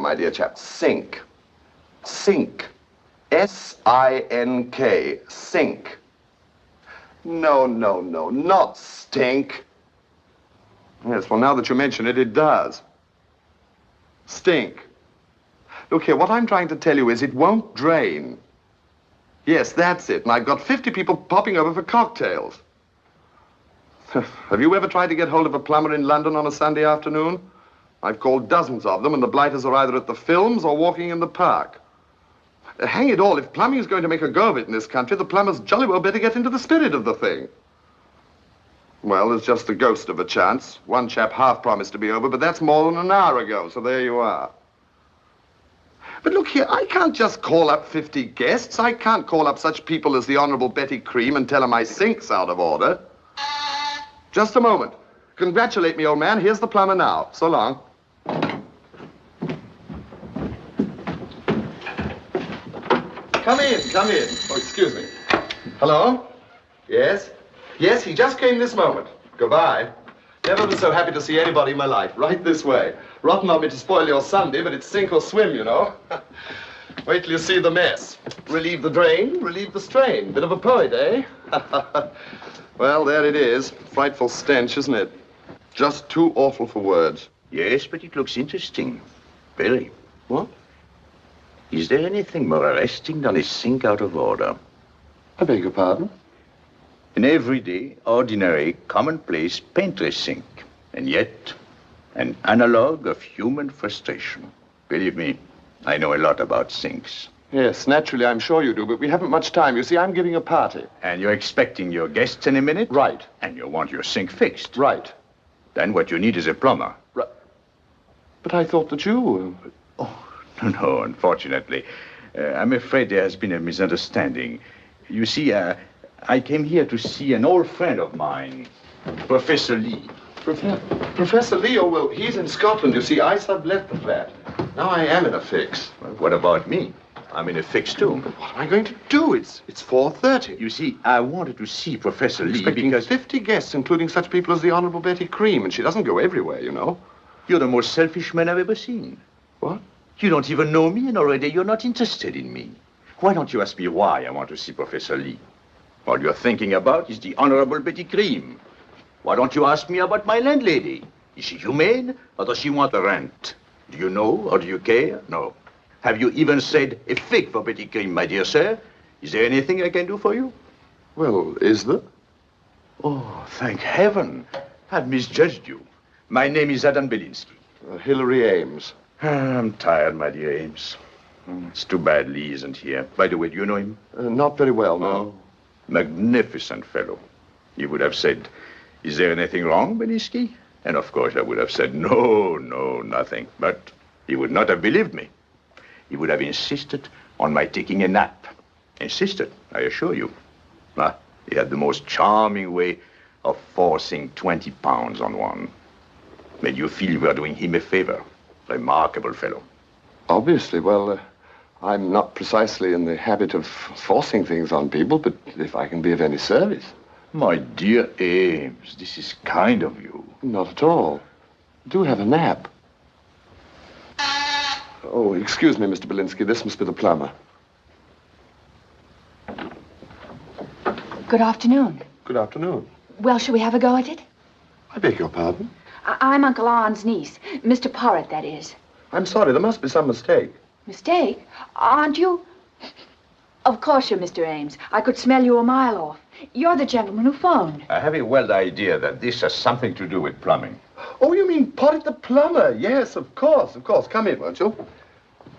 my dear chap. Sink. Sink. S-I-N-K. Sink. No, no, no, not stink. Yes, well, now that you mention it, it does. Stink. Look here, what I'm trying to tell you is it won't drain. Yes, that's it. And I've got 50 people popping over for cocktails. Have you ever tried to get hold of a plumber in London on a Sunday afternoon? I've called dozens of them, and the blighters are either at the films or walking in the park. Hang it all, if plumbing is going to make a go of it in this country, the plumbers jolly well better get into the spirit of the thing. Well, there's just the ghost of a chance. One chap half promised to be over, but that's more than an hour ago, so there you are. But look here, I can't just call up 50 guests. I can't call up such people as the Honourable Betty Cream and tell her my sink's out of order. Just a moment. Congratulate me, old man. Here's the plumber now. So long. Come in, come in. Oh, excuse me. Hello? Yes? Yes, he just came this moment. Goodbye. Never been so happy to see anybody in my life. Right this way. Rotten of me to spoil your Sunday, but it's sink or swim, you know. Wait till you see the mess. Relieve the drain, relieve the strain. Bit of a poet, eh? Well, there it is. Frightful stench, isn't it? Just too awful for words. Yes, but it looks interesting. Very. What? Is there anything more arresting than a sink out of order? I beg your pardon? An everyday, ordinary, commonplace pantry sink. And yet, an analogue of human frustration. Believe me, I know a lot about sinks. Yes, naturally, I'm sure you do, but we haven't much time. You see, I'm giving a party. And you're expecting your guests in a minute? Right. And you want your sink fixed? Right. Then what you need is a plumber. Right. But I thought that you... Oh, no, unfortunately. I'm afraid there has been a misunderstanding. You see, I came here to see an old friend of mine, Professor Lee. Professor Lee? Oh, well, he's in Scotland. You see, I sublet the flat. Now I am in a fix. Well, what about me? I'm in a fix, too. But what am I going to do? It's 4:30. You see, I wanted to see Professor Lee Expecting because... 50 guests, including such people as the Honourable Betty Cream, and she doesn't go everywhere, you know. You're the most selfish man I've ever seen. What? You don't even know me, and already you're not interested in me. Why don't you ask me why I want to see Professor Lee? All you're thinking about is the Honourable Betty Cream. Why don't you ask me about my landlady? Is she humane, or does she want the rent? Do you know, or do you care? No. Have you even said a fig for Betty Cream, my dear sir? Is there anything I can do for you? Well, is there? Oh, thank heaven. I've misjudged you. My name is Adam Belinsky. Hilary Ames. I'm tired, my dear Ames. It's too bad Lee isn't here. By the way, do you know him? Not very well, no. Oh, magnificent fellow. He would have said, is there anything wrong, Belinsky? And of course I would have said, no, nothing. But he would not have believed me. He would have insisted on my taking a nap. Insisted, I assure you. He had the most charming way of forcing 20 pounds on one. Made you feel you were doing him a favor. Remarkable fellow. Obviously, well, I'm not precisely in the habit of forcing things on people, but if I can be of any service. My dear Ames, this is kind of you. Not at all. Do have a nap. Oh, excuse me, Mr. Belinsky. This must be the plumber. Good afternoon. Good afternoon. Well, shall we have a go at it? I beg your pardon? I'm Uncle Arne's niece. Mr. Porritt, that is. I'm sorry, there must be some mistake. Mistake? Aren't you? Of course you're Mr. Ames. I could smell you a mile off. You're the gentleman who phoned. I have a wild idea that this has something to do with plumbing. Oh, you mean Porritt the plumber? Yes, of course. Come in, won't you?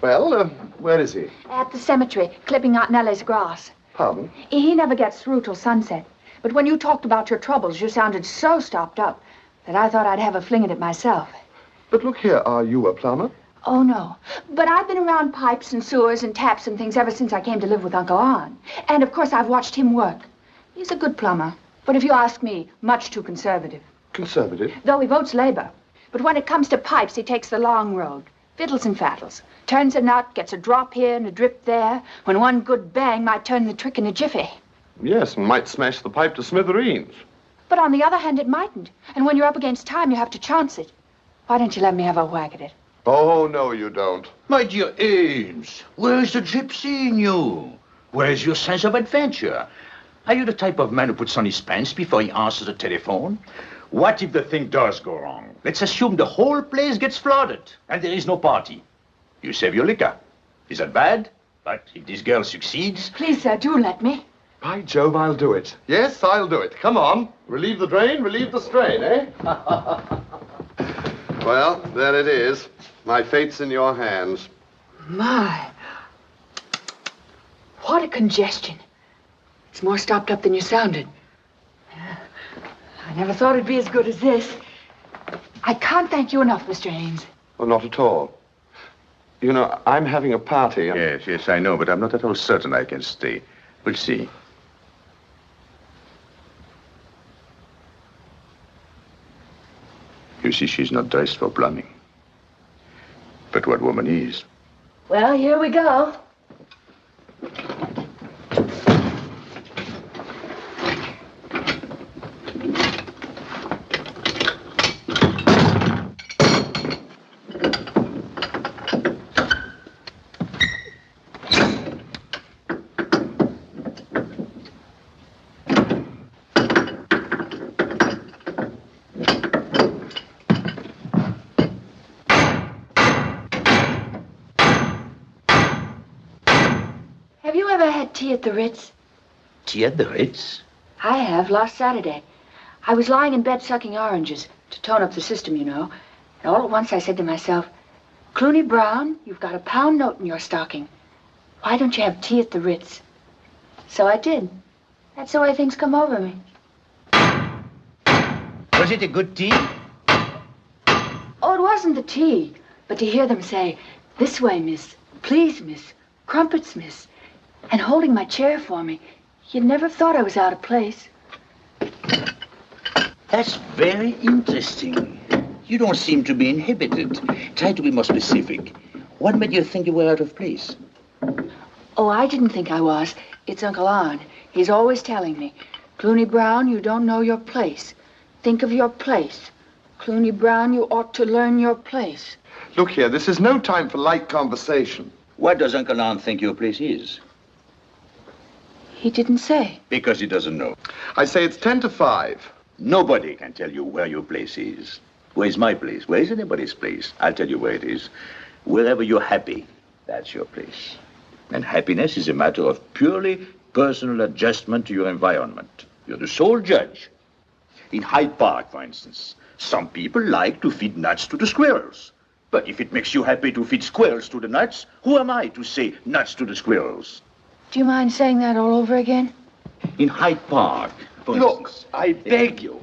Well, where is he? At the cemetery, clipping Aunt Nellie's grass. Pardon? He never gets through till sunset. But when you talked about your troubles, you sounded so stopped up that I thought I'd have a fling at it myself. But look here, are you a plumber? Oh, no. But I've been around pipes and sewers and taps and things ever since I came to live with Uncle Arne. And, of course, I've watched him work. He's a good plumber. But if you ask me, much too conservative. Conservative? Though he votes Labour. But when it comes to pipes, he takes the long road. Fiddles and faddles. Turns a nut, gets a drop here and a drip there, when one good bang might turn the trick in a jiffy. Yes, and might smash the pipe to smithereens. But on the other hand, it mightn't. And when you're up against time, you have to chance it. Why don't you let me have a whack at it? Oh, no, you don't. My dear Ames, where is the gypsy in you? Where is your sense of adventure? Are you the type of man who puts on his pants before he answers the telephone? What if the thing does go wrong? Let's assume the whole place gets flooded and there is no party. You save your liquor. Is that bad? But if this girl succeeds... Please, sir, do let me. By Jove, I'll do it. Yes, I'll do it. Come on. Relieve the drain, relieve the strain, eh? Well, there it is. My fate's in your hands. My. What a congestion. It's more stopped up than you sounded. I never thought it'd be as good as this. I can't thank you enough, Mr. Ames. Well, not at all. You know, I'm having a party. Yes, yes, I know, but I'm not at all certain I can stay. We'll see. You see, she's not dressed for plumbing. But what woman is? Well, here we go. Have you ever had tea at the Ritz? Tea at the Ritz? I have, last Saturday. I was lying in bed sucking oranges to tone up the system, you know. And all at once I said to myself, Cluny Brown, you've got a pound note in your stocking. Why don't you have tea at the Ritz? So I did. That's the way things come over me. Was it a good tea? Oh, it wasn't the tea, but to hear them say, this way, miss, please, miss, crumpets, miss, and holding my chair for me, you'd never have thought I was out of place. That's very interesting. You don't seem to be inhibited. Try to be more specific. What made you think you were out of place? Oh, I didn't think I was. It's Uncle Arn. He's always telling me, Cluny Brown, you don't know your place. Think of your place. Cluny Brown, you ought to learn your place. Look here, this is no time for light conversation. What does Uncle Arn think your place is? He didn't say. Because he doesn't know. I say it's 10 to 5. Nobody can tell you where your place is. Where's my place? Where is anybody's place? I'll tell you where it is. Wherever you're happy, that's your place. And happiness is a matter of purely personal adjustment to your environment. You're the sole judge. In Hyde Park, for instance, some people like to feed nuts to the squirrels. But if it makes you happy to feed squirrels to the nuts, who am I to say nuts to the squirrels? Do you mind saying that all over again? In Hyde Park, for Look, instance, I beg you.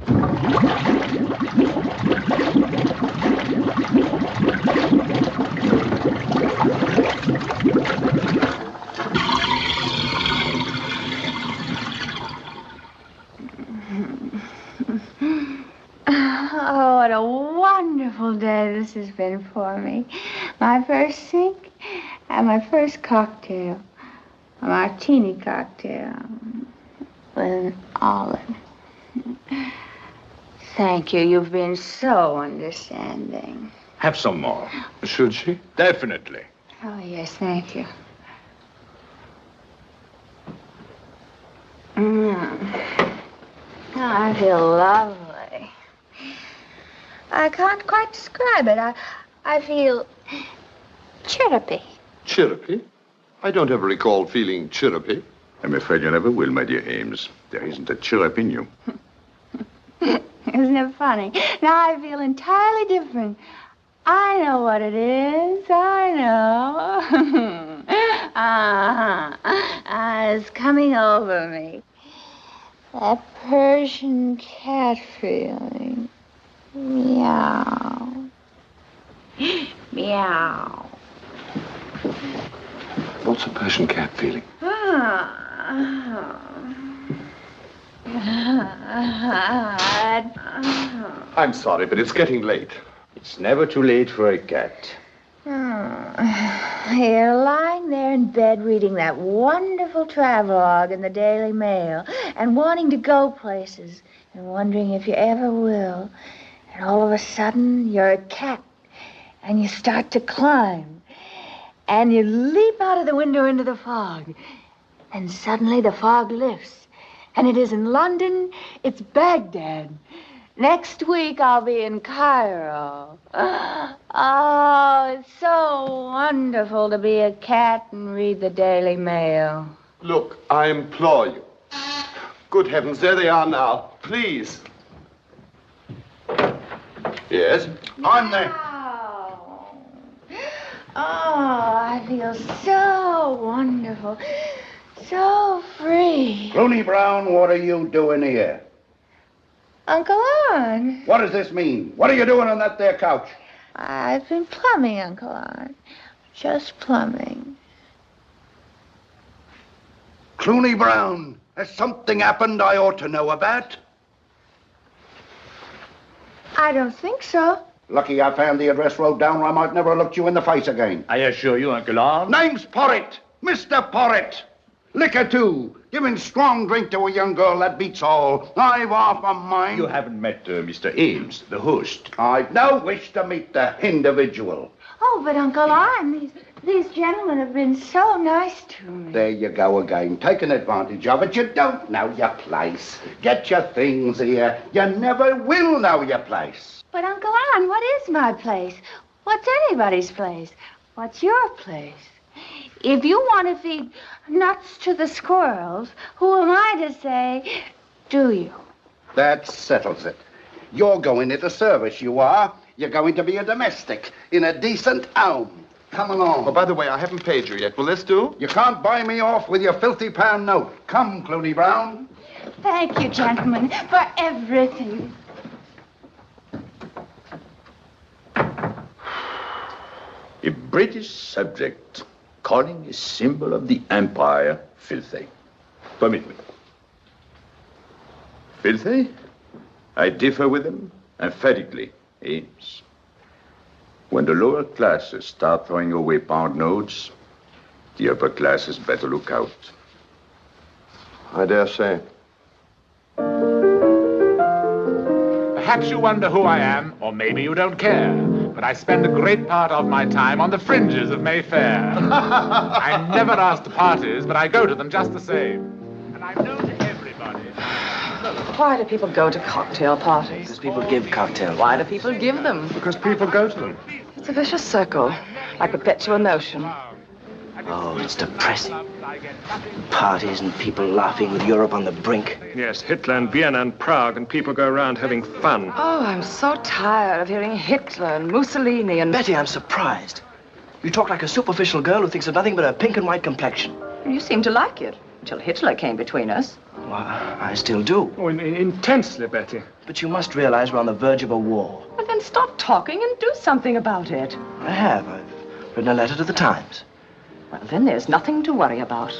Oh, what a wonderful day this has been for me. My first sink and my first cocktail. A martini cocktail with an olive. Thank you. You've been so understanding. Have some more. Should she? Definitely. Oh, yes, thank you. Oh, I feel lovely. I can't quite describe it. I feel chirrupy. Chirrupy? I don't ever recall feeling chirrupy. I'm afraid you never will, my dear Ames. There isn't a chirrup in you. Isn't it funny? Now I feel entirely different. I know what it is. I know. It's coming over me. That Persian cat feeling. Meow. Meow. What's a Persian cat feeling? I'm sorry, but it's getting late. It's never too late for a cat. You're lying there in bed reading that wonderful travelogue in the Daily Mail and wanting to go places and wondering if you ever will. And all of a sudden, you're a cat. and you start to climb. And you leap out of the window into the fog. And suddenly the fog lifts. And it isn't London, it's Baghdad. Next week I'll be in Cairo. Oh, it's so wonderful to be a cat and read the Daily Mail. Look, I implore you. Good heavens, there they are now. Please. Yes? I'm there. Oh, I feel so wonderful, so free. Cluny Brown, what are you doing here? Uncle Arn. What does this mean? What are you doing on that there couch? I've been plumbing, Uncle Arn. Just plumbing. Cluny Brown, has something happened I ought to know about? I don't think so. Lucky I found the address wrote down, or I might never have looked you in the face again. I assure you, Uncle Arn. Name's Porritt. Mr. Porritt. Liquor, too. Giving strong drink to a young girl, that beats all. I've half a mind. You haven't met Mr. Ames, the host. I've no wish to meet the individual. Oh, but Uncle Arn, these gentlemen have been so nice to me. There you go again, taking advantage of it. You don't know your place. Get your things here. You never will know your place. But Uncle Arn, what is my place? What's anybody's place? What's your place? If you want to feed nuts to the squirrels, who am I to say, do you? That settles it. You're going into service, you are. You're going to be a domestic in a decent home. Come along. Oh, by the way, I haven't paid you yet. Will this do? You can't buy me off with your filthy pound note. Come, Cluny Brown. Thank you, gentlemen, for everything. A British subject calling a symbol of the empire filthy. Permit me. Filthy? I differ with him emphatically, Ames. When the lower classes start throwing away pound notes, the upper classes better look out. I dare say. Perhaps you wonder who I am, or maybe you don't care. But I spend a great part of my time on the fringes of Mayfair. I'm never asked to parties, but I go to them just the same. And I'm known to everybody. Why do people go to cocktail parties? Because people give cocktails. Why do people give them? Because people go to them. It's a vicious circle, like perpetual motion. Oh, it's depressing. Parties and people laughing with Europe on the brink. Yes, Hitler and Vienna and Prague, and people go around having fun. Oh, I'm so tired of hearing Hitler and Mussolini and... Betty, I'm surprised. You talk like a superficial girl who thinks of nothing but her pink and white complexion. You seem to like it, until Hitler came between us. Well, I still do. Oh, intensely, Betty. But you must realize we're on the verge of a war. Well, then stop talking and do something about it. I have. I've written a letter to the Times. Well, then there's nothing to worry about.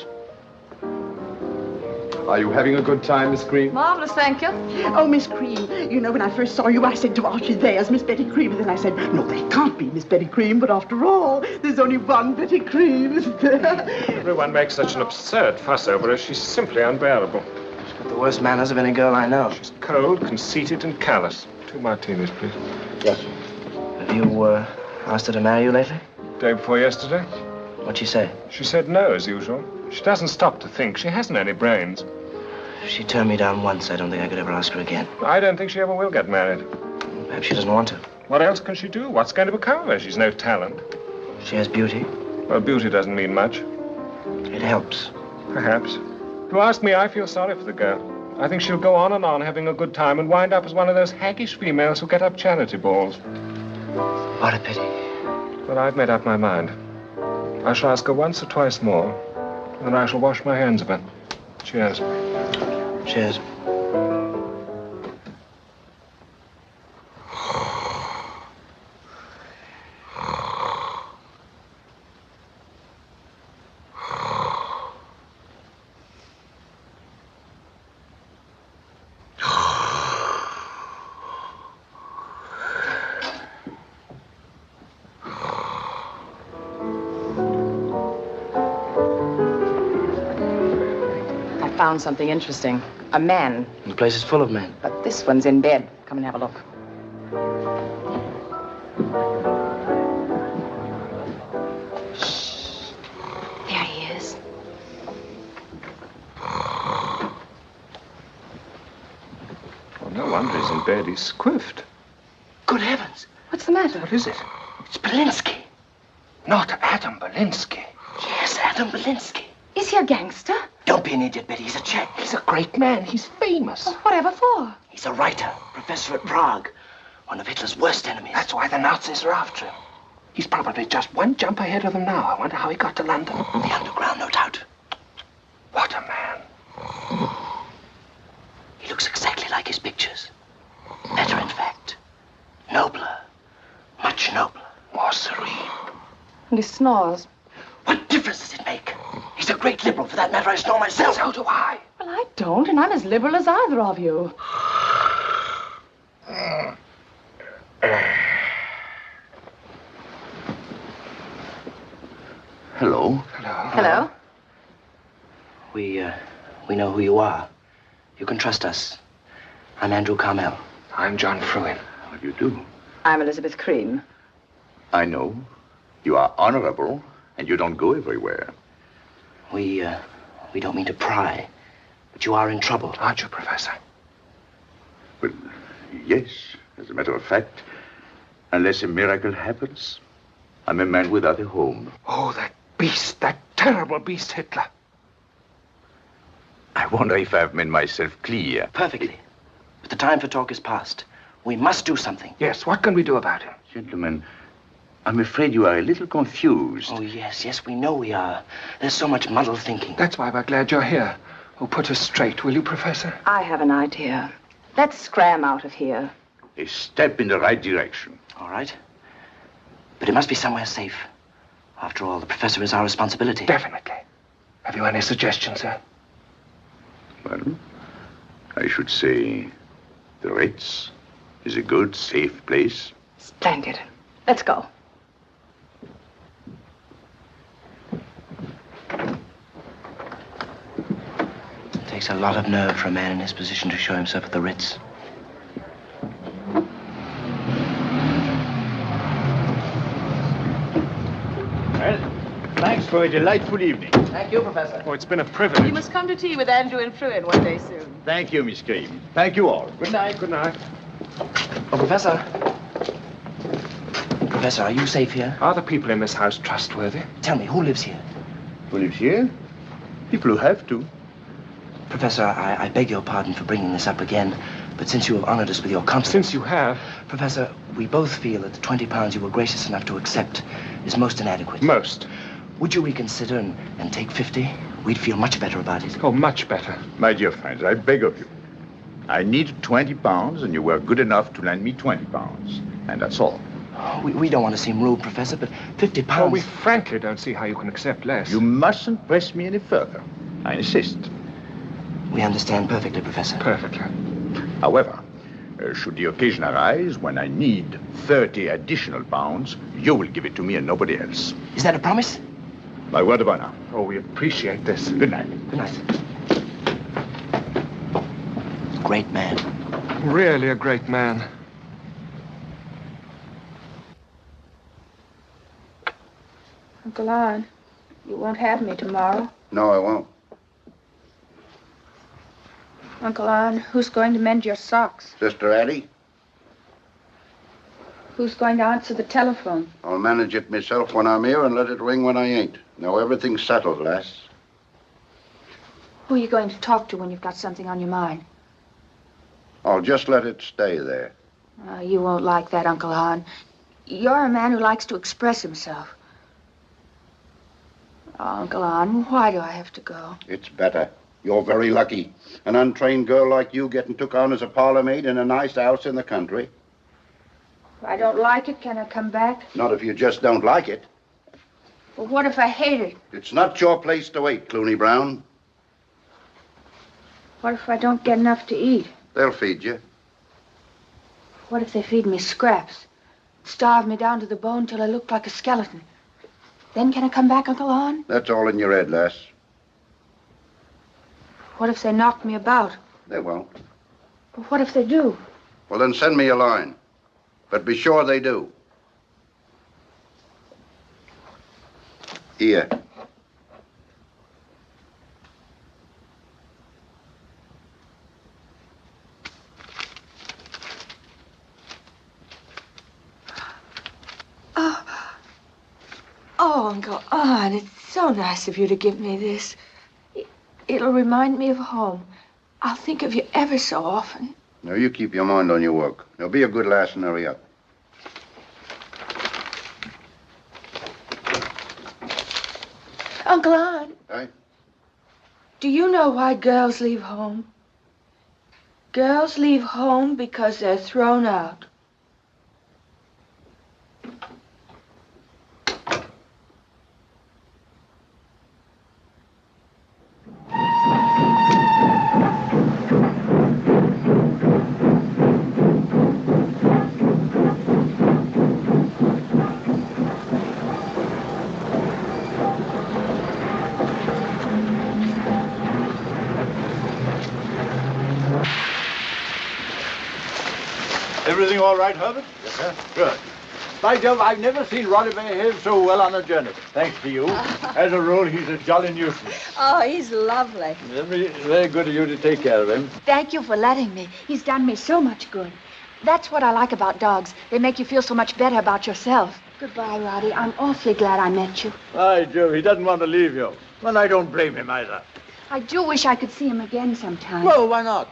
Are you having a good time, Miss Green? Marvelous, thank you. Oh, Miss Cream, you know, when I first saw you, I said to Archie, there's Miss Betty Cream. And then I said, no, that can't be Miss Betty Cream. But after all, there's only one Betty Cream, isn't there? Everyone makes such an absurd fuss over her. She's simply unbearable. She's got the worst manners of any girl I know. She's cold, conceited, and callous. 2 martinis, please. Yes. Have you asked her to marry you lately? Day before yesterday. What'd she say? She said no, as usual. She doesn't stop to think. She hasn't any brains. If she turned me down once, I don't think I could ever ask her again. I don't think she ever will get married. Perhaps she doesn't want to. What else can she do? What's going to become of her? She's no talent. She has beauty. Well, beauty doesn't mean much. It helps. Perhaps. If you ask me, I feel sorry for the girl. I think she'll go on having a good time and wind up as one of those haggish females who get up charity balls. What a pity. But I've made up my mind. I shall ask her once or twice more, and then I shall wash my hands of her. Cheers. Cheers. Found something interesting. A man. The place is full of men. But this one's in bed. Come and have a look. wonder he's in bed. He's squiffed. Good heavens. What's the matter? What is it? It's Belinsky. Not Adam Belinsky. Yes, Adam Belinsky. Is he a gangster? Don't be an idiot, Betty. He's a chap. He's a great man. He's famous. Well, whatever for? He's a writer, professor at Prague. One of Hitler's worst enemies. That's why the Nazis are after him. He's probably just one jump ahead of them now. I wonder how he got to London. The underground, no doubt. What a man. He looks exactly like his pictures. Better, in fact. Nobler. Much nobler. More serene. And he snores. What difference does it make? He's a great liberal. For that matter, I snore myself. So do I. Well, I don't, and I'm as liberal as either of you. Hello. Hello? We know who you are. You can trust us. I'm Andrew Carmel. I'm John Fruin. How do you do? I'm Elizabeth Cream. I know. You are honorable, and you don't go everywhere. We don't mean to pry, but you are in trouble. Aren't you, Professor? Well, yes, as a matter of fact, unless a miracle happens, I'm a man without a home. Oh, that beast, that terrible beast, Hitler. I wonder if I've made myself clear. Perfectly. But the time for talk is past. We must do something. Yes, what can we do about him? Gentlemen, I'm afraid you are a little confused. Oh, yes, we know we are. There's so much muddled thinking. That's why we're glad you're here. Oh, put us straight, will you, Professor? I have an idea. Let's scram out of here. A step in the right direction. All right. But it must be somewhere safe. After all, the professor is our responsibility. Definitely. Have you any suggestions, sir? Well, I should say the Ritz is a good, safe place. Splendid. Let's go. It takes a lot of nerve for a man in his position to show himself at the Ritz. Well, thanks for a delightful evening. Thank you, Professor. Oh, it's been a privilege. You must come to tea with Andrew and Fruin one day soon. Thank you, Miss Cream. Thank you all. Good night. Good night. Oh, Professor. Professor, are you safe here? Are the people in this house trustworthy? Tell me, who lives here? Who lives here? People who have to. Professor, I beg your pardon for bringing this up again, but since you have honored us with your confidence... Since you have. Professor, we both feel that the 20 pounds you were gracious enough to accept is most inadequate. Most. Would you reconsider and take 50? We'd feel much better about it. Oh, much better. My dear friends, I beg of you. I need 20 pounds, and you were good enough to lend me 20 pounds. And that's all. Oh, we don't want to seem rude, Professor, but 50 pounds... Oh, we frankly don't see how you can accept less. You mustn't press me any further. I insist. We understand perfectly, Professor. Perfectly. However, should the occasion arise when I need 30 additional pounds, you will give it to me and nobody else. Is that a promise? My word of honor. Oh, we appreciate this. Good night. Good night. Great man. Really a great man. Uncle Odd, you won't have me tomorrow. No, I won't. Uncle Odd, who's going to mend your socks? Sister Addie, Who's going to answer the telephone? I'll manage it myself when I'm here and let it ring when I ain't. Now everything's settled, lass. Who are you going to talk to when you've got something on your mind? I'll just let it stay there. You won't like that, Uncle Hahn. You're a man who likes to express himself. Oh, Uncle Hahn, why do I have to go? It's better. You're very lucky. An untrained girl like you getting took on as a parlor maid in a nice house in the country. If I don't like it, can I come back? Not if you just don't like it. Well, what if I hate it? It's not your place to wait, Cluny Brown. What if I don't get enough to eat? They'll feed you. What if they feed me scraps? Starve me down to the bone till I look like a skeleton? Then can I come back, Uncle Hahn? That's all in your head, lass. What if they knock me about? They won't. But what if they do? Well, then send me a line. But be sure they do. Here. Oh, Uncle Art, it's so nice of you to give me this. It'll remind me of home. I'll think of you ever so often. Now, you keep your mind on your work. Now, be a good lass and hurry up. Uncle Art. Aye? Do you know why girls leave home? Girls leave home because they're thrown out. Everything all right, Herbert? Yes, sir. Good. By Jove, I've never seen Roddy behave so well on a journey. Thanks to you. As a rule, he's a jolly nuisance. Oh, he's lovely. Very good of you to take care of him. Thank you for letting me. He's done me so much good. That's what I like about dogs. They make you feel so much better about yourself. Goodbye, Roddy. I'm awfully glad I met you. By Jove, he doesn't want to leave you. Well, I don't blame him either. I do wish I could see him again sometime. Well, why not?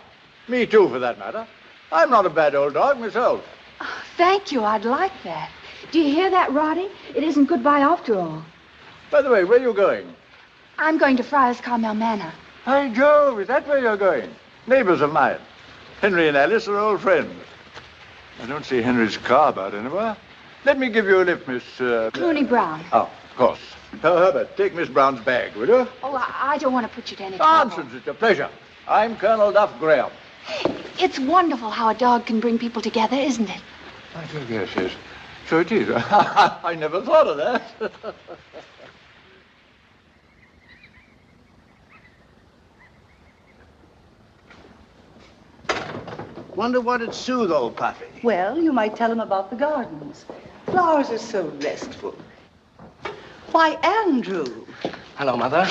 Me too, for that matter. I'm not a bad old dog myself. Oh, thank you. I'd like that. Do you hear that, Roddy? It isn't goodbye after all. By the way, where are you going? I'm going to Friars Carmel Manor. By Jove, is that where you're going? Neighbors of mine. Henry and Alice are old friends. I don't see Henry's car about anywhere. Let me give you a lift, Miss... Cluny Brown. Oh, of course. Herbert, take Miss Brown's bag, will you? Oh, I don't want to put you to any trouble. Nonsense, it's a pleasure. I'm Colonel Duff Graham. It's wonderful how a dog can bring people together, isn't it? I think yes. So it is. I never thought of that. Wonder what it'd soothe old Puffy. Well, you might tell him about the gardens. Flowers are so restful. Why, Andrew. Hello, Mother.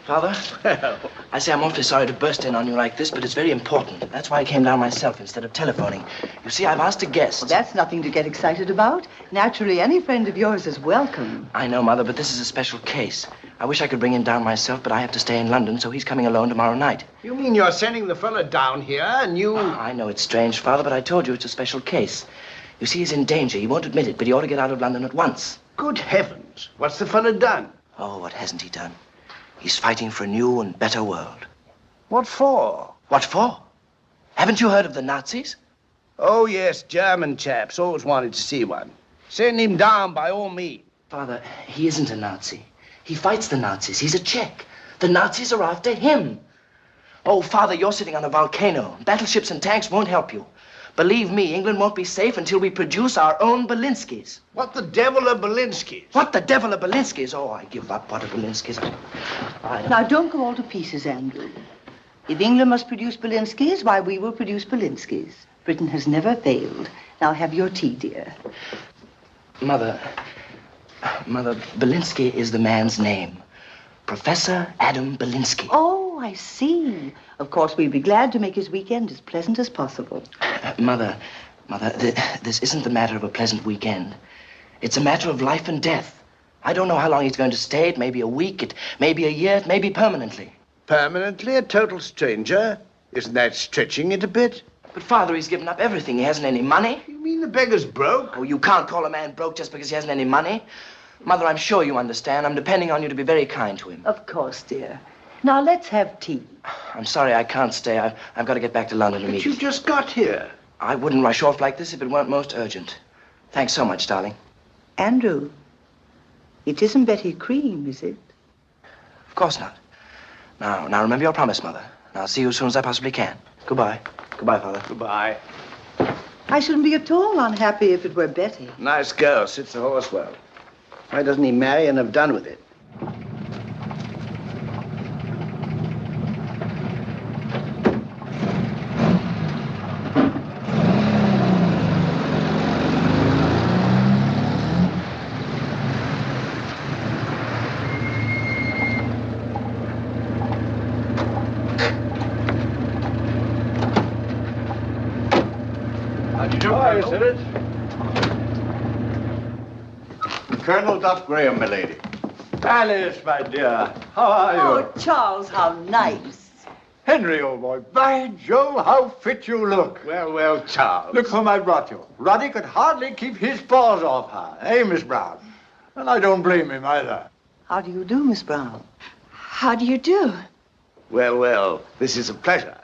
Father? Well, I say I'm awfully sorry to burst in on you like this, but it's very important. That's why I came down myself instead of telephoning. You see, I've asked a guest. Well, that's nothing to get excited about. Naturally, any friend of yours is welcome. I know, Mother, but this is a special case. I wish I could bring him down myself, but I have to stay in London, so he's coming alone tomorrow night. you mean you're sending the fella down here and you... I know it's strange, Father, but I told you it's a special case. You see, he's in danger. He won't admit it, but he ought to get out of London at once. Good heavens. What's the fella done? Oh, what hasn't he done? He's fighting for a new and better world. What for? What for? Haven't you heard of the Nazis? Oh, yes, German chaps. Always wanted to see one. Send him down by all means. Father, he isn't a Nazi. He fights the Nazis. He's a Czech. The Nazis are after him. Oh, Father, you're sitting on a volcano. Battleships and tanks won't help you. Believe me, England won't be safe until we produce our own Belinskis. What the devil are Belinskis? What the devil are Belinskis? Oh, I give up. What are Belinskis? Now, don't go all to pieces, Andrew. If England must produce Belinskis, why, we will produce Belinskis. Britain has never failed. Now, have your tea, dear. Mother, Belinsky is the man's name. Professor Adam Belinsky. Oh, I see. Of course, we'd be glad to make his weekend as pleasant as possible. Mother, this isn't the matter of a pleasant weekend. It's a matter of life and death. I don't know how long he's going to stay. It may be a week, it may be a year, it may be permanently. Permanently a total stranger? Isn't that stretching it a bit? But, Father, he's given up everything. He hasn't any money. You mean the beggar's broke? Oh, you can't call a man broke just because he hasn't any money. Mother, I'm sure you understand. I'm depending on you to be very kind to him. Of course, dear. Now, let's have tea. I'm sorry I can't stay. I've got to get back to London But immediately. you just got here. I wouldn't rush off like this if it weren't most urgent. Thanks so much, darling. Andrew, it isn't Betty Cream, is it? Of course not. Now remember your promise, Mother. And I'll see you as soon as I possibly can. Goodbye. Goodbye, Father. Goodbye. I shouldn't be at all unhappy if it were Betty. Nice girl, sits the horse well. Why doesn't he marry and have done with it? Hi, is it? Colonel Duff Graham, milady. Alice, my dear, how are you? Oh, Charles, how nice. Henry, old boy, by Jove, how fit you look. Well, well, Charles. Look whom I brought you. Roddy could hardly keep his paws off her, eh, Miss Brown? And I don't blame him either. How do you do, Miss Brown? How do you do? Well, well, this is a pleasure.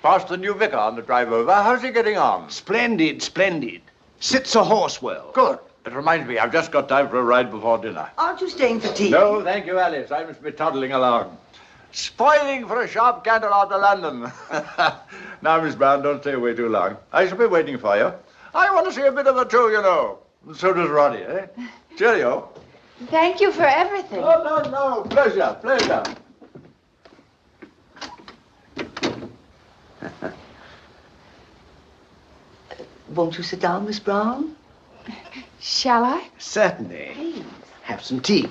Passed the new vicar on the drive over. How's he getting on? Splendid, splendid. Sits a horse well. Good. It reminds me, I've just got time for a ride before dinner. Aren't you staying for tea? No, thank you, Alice. I must be toddling along. Spoiling for a sharp canter out to London. Now, Miss Brown, don't stay away too long. I shall be waiting for you. I want to see a bit of her too, you know. And so does Roddy, eh? Cheerio. Thank you for everything. Oh, no. Pleasure, pleasure. Won't you sit down, Miss Brown? Shall I? Certainly. Please. Have some tea.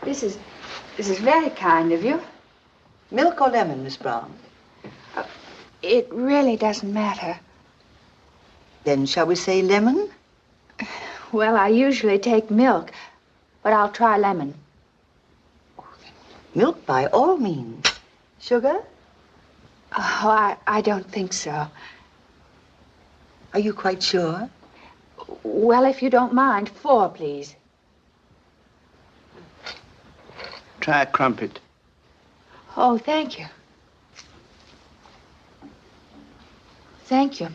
This is very kind of you. Milk or lemon, Miss Brown? It really doesn't matter. Then shall we say lemon? Well, I usually take milk, but I'll try lemon. Milk by all means. Sugar? Oh, I don't think so. Are you quite sure? Well, if you don't mind, 4, please. Try a crumpet. Oh, thank you. Thank you.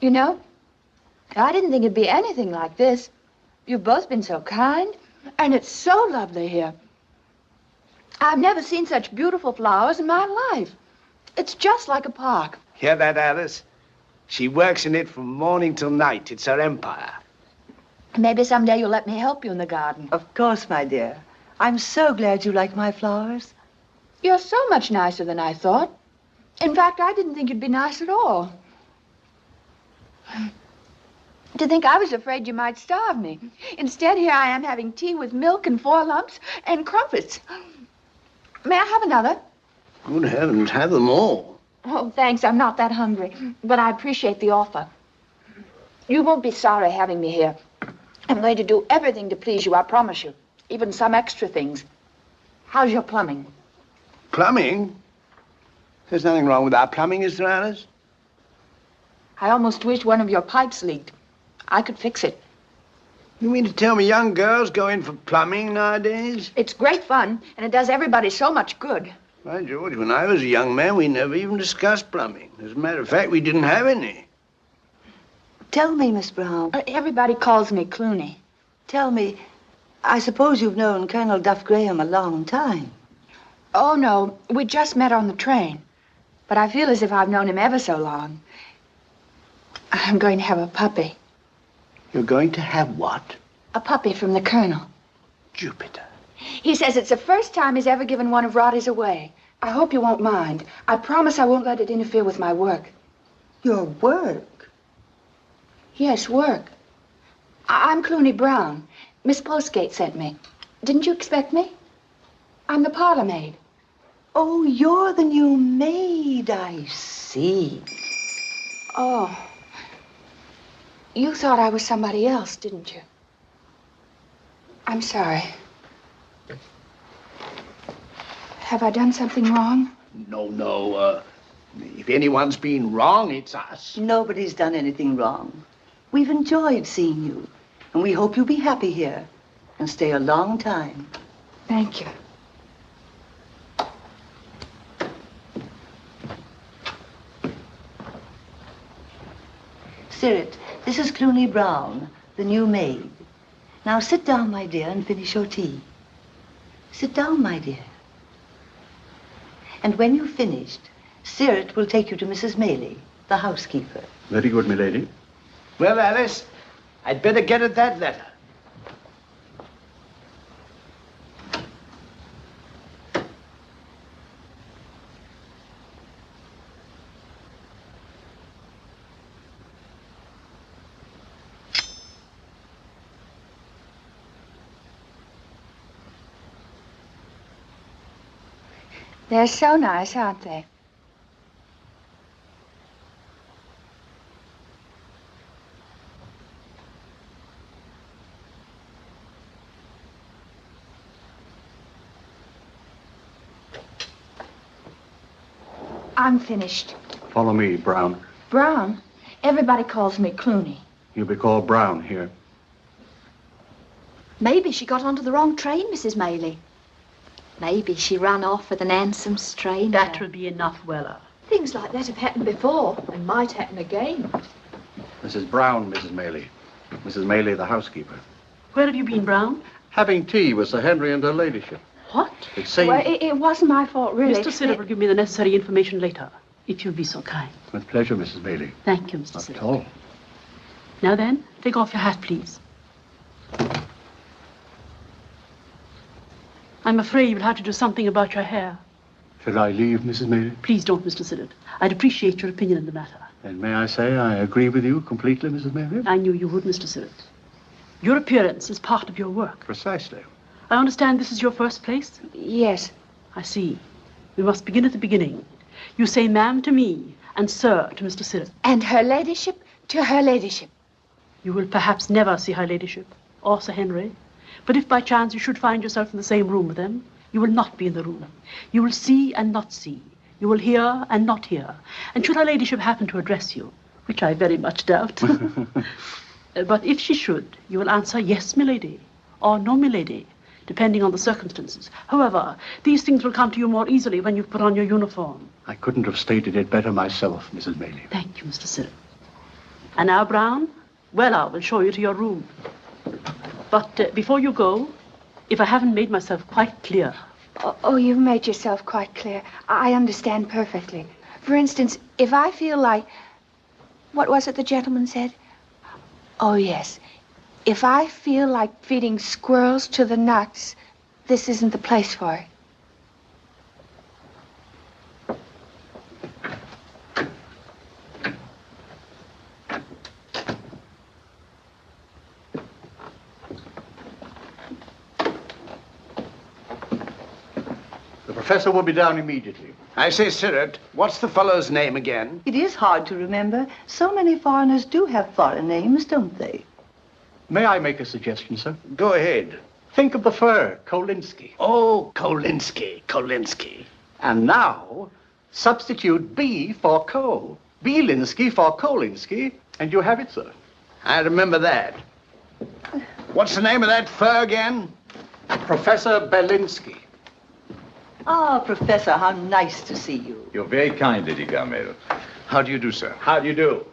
You know, I didn't think it'd be anything like this. You've both been so kind, and it's so lovely here. I've never seen such beautiful flowers in my life. It's just like a park. Hear that, Alice? She works in it from morning till night. It's her empire. Maybe someday you'll let me help you in the garden. Of course, my dear. I'm so glad you like my flowers. You're so much nicer than I thought. In fact, I didn't think you'd be nice at all. To think I was afraid you might starve me. Instead, here I am having tea with milk and 4 lumps and crumpets. May I have another? Good heavens, have them all. Oh, thanks. I'm not that hungry, but I appreciate the offer. You won't be sorry having me here. I'm going to do everything to please you, I promise you. Even some extra things. How's your plumbing? Plumbing? There's nothing wrong with our plumbing, is there, Alice? I almost wish one of your pipes leaked. I could fix it. You mean to tell me young girls go in for plumbing nowadays? It's great fun, and it does everybody so much good. By George, when I was a young man, we never even discussed plumbing. As a matter of fact, we didn't have any. Tell me, Miss Brown. Everybody calls me Cluny. Tell me, I suppose you've known Colonel Duff Graham a long time. Oh, no. We just met on the train. But I feel as if I've known him ever so long. I'm going to have a puppy. You're going to have what? A puppy from the Colonel. Jupiter. He says it's the first time he's ever given one of Roddy's away. I hope you won't mind. I promise I won't let it interfere with my work. Your work? Yes, work. I'm Cluny Brown. Miss Postgate sent me. Didn't you expect me? I'm the parlor maid. Oh, you're the new maid, I see. Oh. You thought I was somebody else, didn't you? I'm sorry. Have I done something wrong? No. If anyone's been wrong, it's us. Nobody's done anything wrong. We've enjoyed seeing you, and we hope you'll be happy here and stay a long time. Thank you. Sirit, this is Cluny Brown, the new maid. Now sit down, my dear, and finish your tea. Sit down, my dear. And when you've finished, Sirit will take you to Mrs. Maylie, the housekeeper. Very good, milady. Well, Alice, I'd better get at that letter. They're so nice, aren't they? I'm finished. Follow me, Brown. Brown? Everybody calls me Cluny. You'll be called Brown here. Maybe she got onto the wrong train, Mrs. Maylie. Maybe she ran off with an handsome stranger. That'll be enough, Weller. Things like that have happened before and might happen again. Mrs. Brown, Mrs. Maylie. Mrs. Maylie, the housekeeper. Where have you been, Brown? Having tea with Sir Henry and her ladyship. What? It seems... Well, it wasn't my fault, really. Mr. Siddle will give me the necessary information later, if you'll be so kind. With pleasure, Mrs. Maylie. Thank you, Mr. Not Siddle. at all. Now then, take off your hat, please. I'm afraid you'll have to do something about your hair. Should I leave, Mrs. Maylie? Please don't, Mr. Siddle. I'd appreciate your opinion in the matter. And may I say I agree with you completely, Mrs. Maylie? I knew you would, Mr. Siddle. Your appearance is part of your work. Precisely. I understand this is your first place? Yes. I see. We must begin at the beginning. You say ma'am to me and sir to Mr. Siddle. And her ladyship to her ladyship. You will perhaps never see her ladyship or Sir Henry. But if by chance you should find yourself in the same room with them, you will not be in the room. You will see and not see. You will hear and not hear. And should her ladyship happen to address you, which I very much doubt, but if she should, you will answer yes, milady, or no, milady, depending on the circumstances. However, these things will come to you more easily when you've put on your uniform. I couldn't have stated it better myself, Mrs. Maylie. Thank you, Mr. Siddle. And now, Brown, Weller will show you to your room. But before you go, if I haven't made myself quite clear... Oh, you've made yourself quite clear. I understand perfectly. For instance, if I feel like... What was it the gentleman said? Oh, yes. If I feel like feeding squirrels to the nuts, this isn't the place for it. The professor will be down immediately. I say, Sirrett, what's the fellow's name again? It is hard to remember. So many foreigners do have foreign names, don't they? May I make a suggestion, sir? Go ahead. Think of the fur, Kolinsky. Oh, Kolinsky. And now, substitute B for Ko. Bielinski for Kolinsky, and you have it, sir. I remember that. What's the name of that fur again? Professor Belinsky. Ah, Professor, how nice to see you. You're very kind, Lady Carmel. How do you do, sir? How do you do?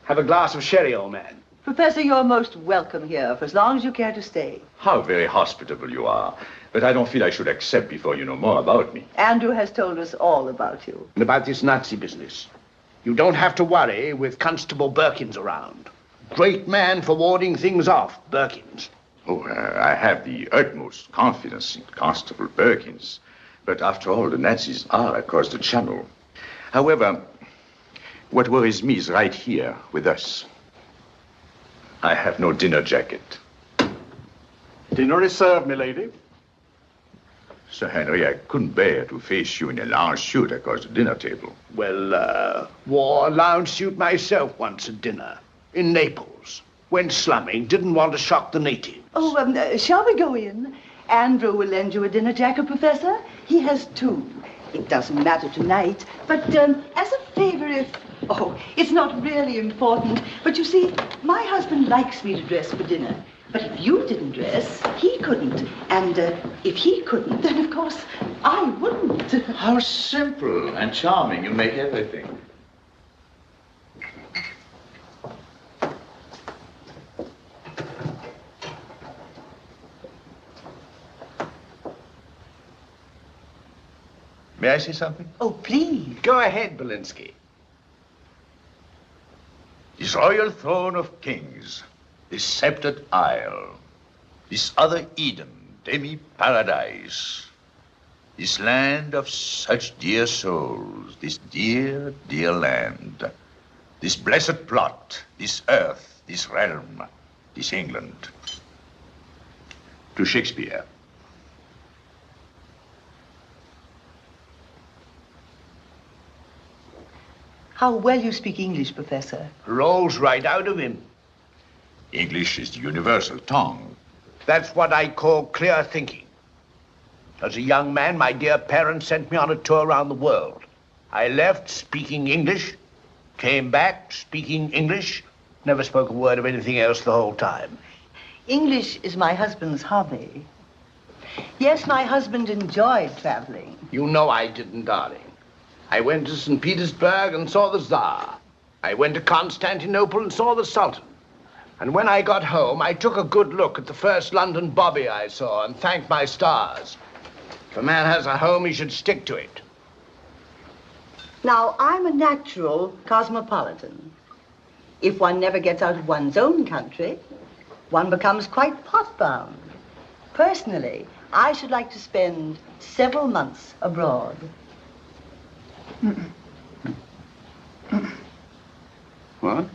Have a glass of sherry, old man. Professor, you're most welcome here for as long as you care to stay. How very hospitable you are. But I don't feel I should accept before you know more about me. Andrew has told us all about you. And about this Nazi business. You don't have to worry with Constable Birkins around. Great man for warding things off, Birkins. Oh, I have the utmost confidence in Constable Birkins. But after all, the Nazis are across the channel. However, what worries me is right here with us. I have no dinner jacket. Dinner is served, milady. Sir Henry, I couldn't bear to face you in a lounge suit across the dinner table. Well, wore a lounge suit myself once at dinner. In Naples. Went slumming, didn't want to shock the natives. Oh, shall we go in? Andrew will lend you a dinner jacket, Professor. He has two. It doesn't matter tonight, but as a favor, if... Oh, it's not really important. But you see, my husband likes me to dress for dinner. But if you didn't dress, he couldn't. And if he couldn't, then of course I wouldn't. How simple and charming you make everything. May I say something? Oh, please. Go ahead, Belinsky. This royal throne of kings, this sceptred isle, this other Eden, demi-paradise, this land of such dear souls, this dear, dear land, this blessed plot, this earth, this realm, this England. To Shakespeare. how well you speak English, Professor. Rolls right out of him. English is the universal tongue. That's what I call clear thinking. As a young man, my dear parents sent me on a tour around the world. I left speaking English, came back speaking English, never spoke a word of anything else the whole time. English is my husband's hobby. Yes, my husband enjoyed traveling. You know I didn't, darling. I went to St. Petersburg and saw the Tsar. I went to Constantinople and saw the Sultan. And when I got home, I took a good look at the first London bobby I saw and thanked my stars. If a man has a home, he should stick to it. Now, I'm a natural cosmopolitan. If one never gets out of one's own country, one becomes quite pot-bound. Personally, I should like to spend several months abroad. What?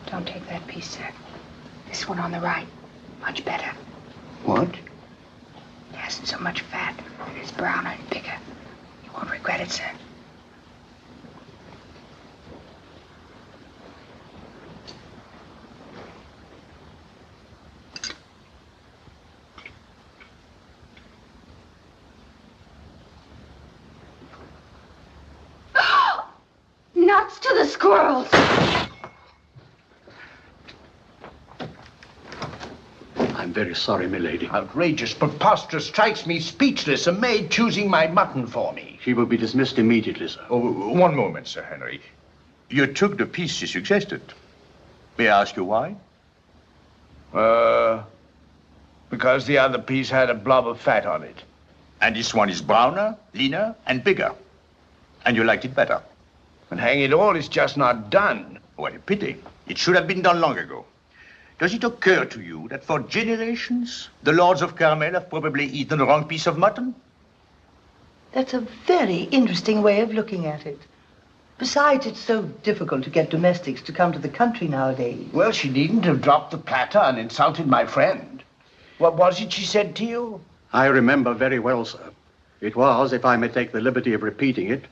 Don't take that piece, sir. This one on the right. Much better. What? It hasn't so much fat, and it's browner and bigger. You won't regret it, sir. Nuts to the squirrels! I'm very sorry, milady. Outrageous, preposterous, strikes me speechless. A maid choosing my mutton for me. She will be dismissed immediately, sir. Oh, one moment, Sir Henry. You took the piece she suggested. May I ask you why? Because the other piece had a blob of fat on it. And this one is browner, leaner, and bigger. And you liked it better. And hang it all, it's just not done. What a pity. It should have been done long ago. Does it occur to you that for generations, the lords of Carmel have probably eaten the wrong piece of mutton? That's a very interesting way of looking at it. Besides, it's so difficult to get domestics to come to the country nowadays. Well, she needn't have dropped the platter and insulted my friend. What was it she said to you? I remember very well, sir. It was, if I may take the liberty of repeating it,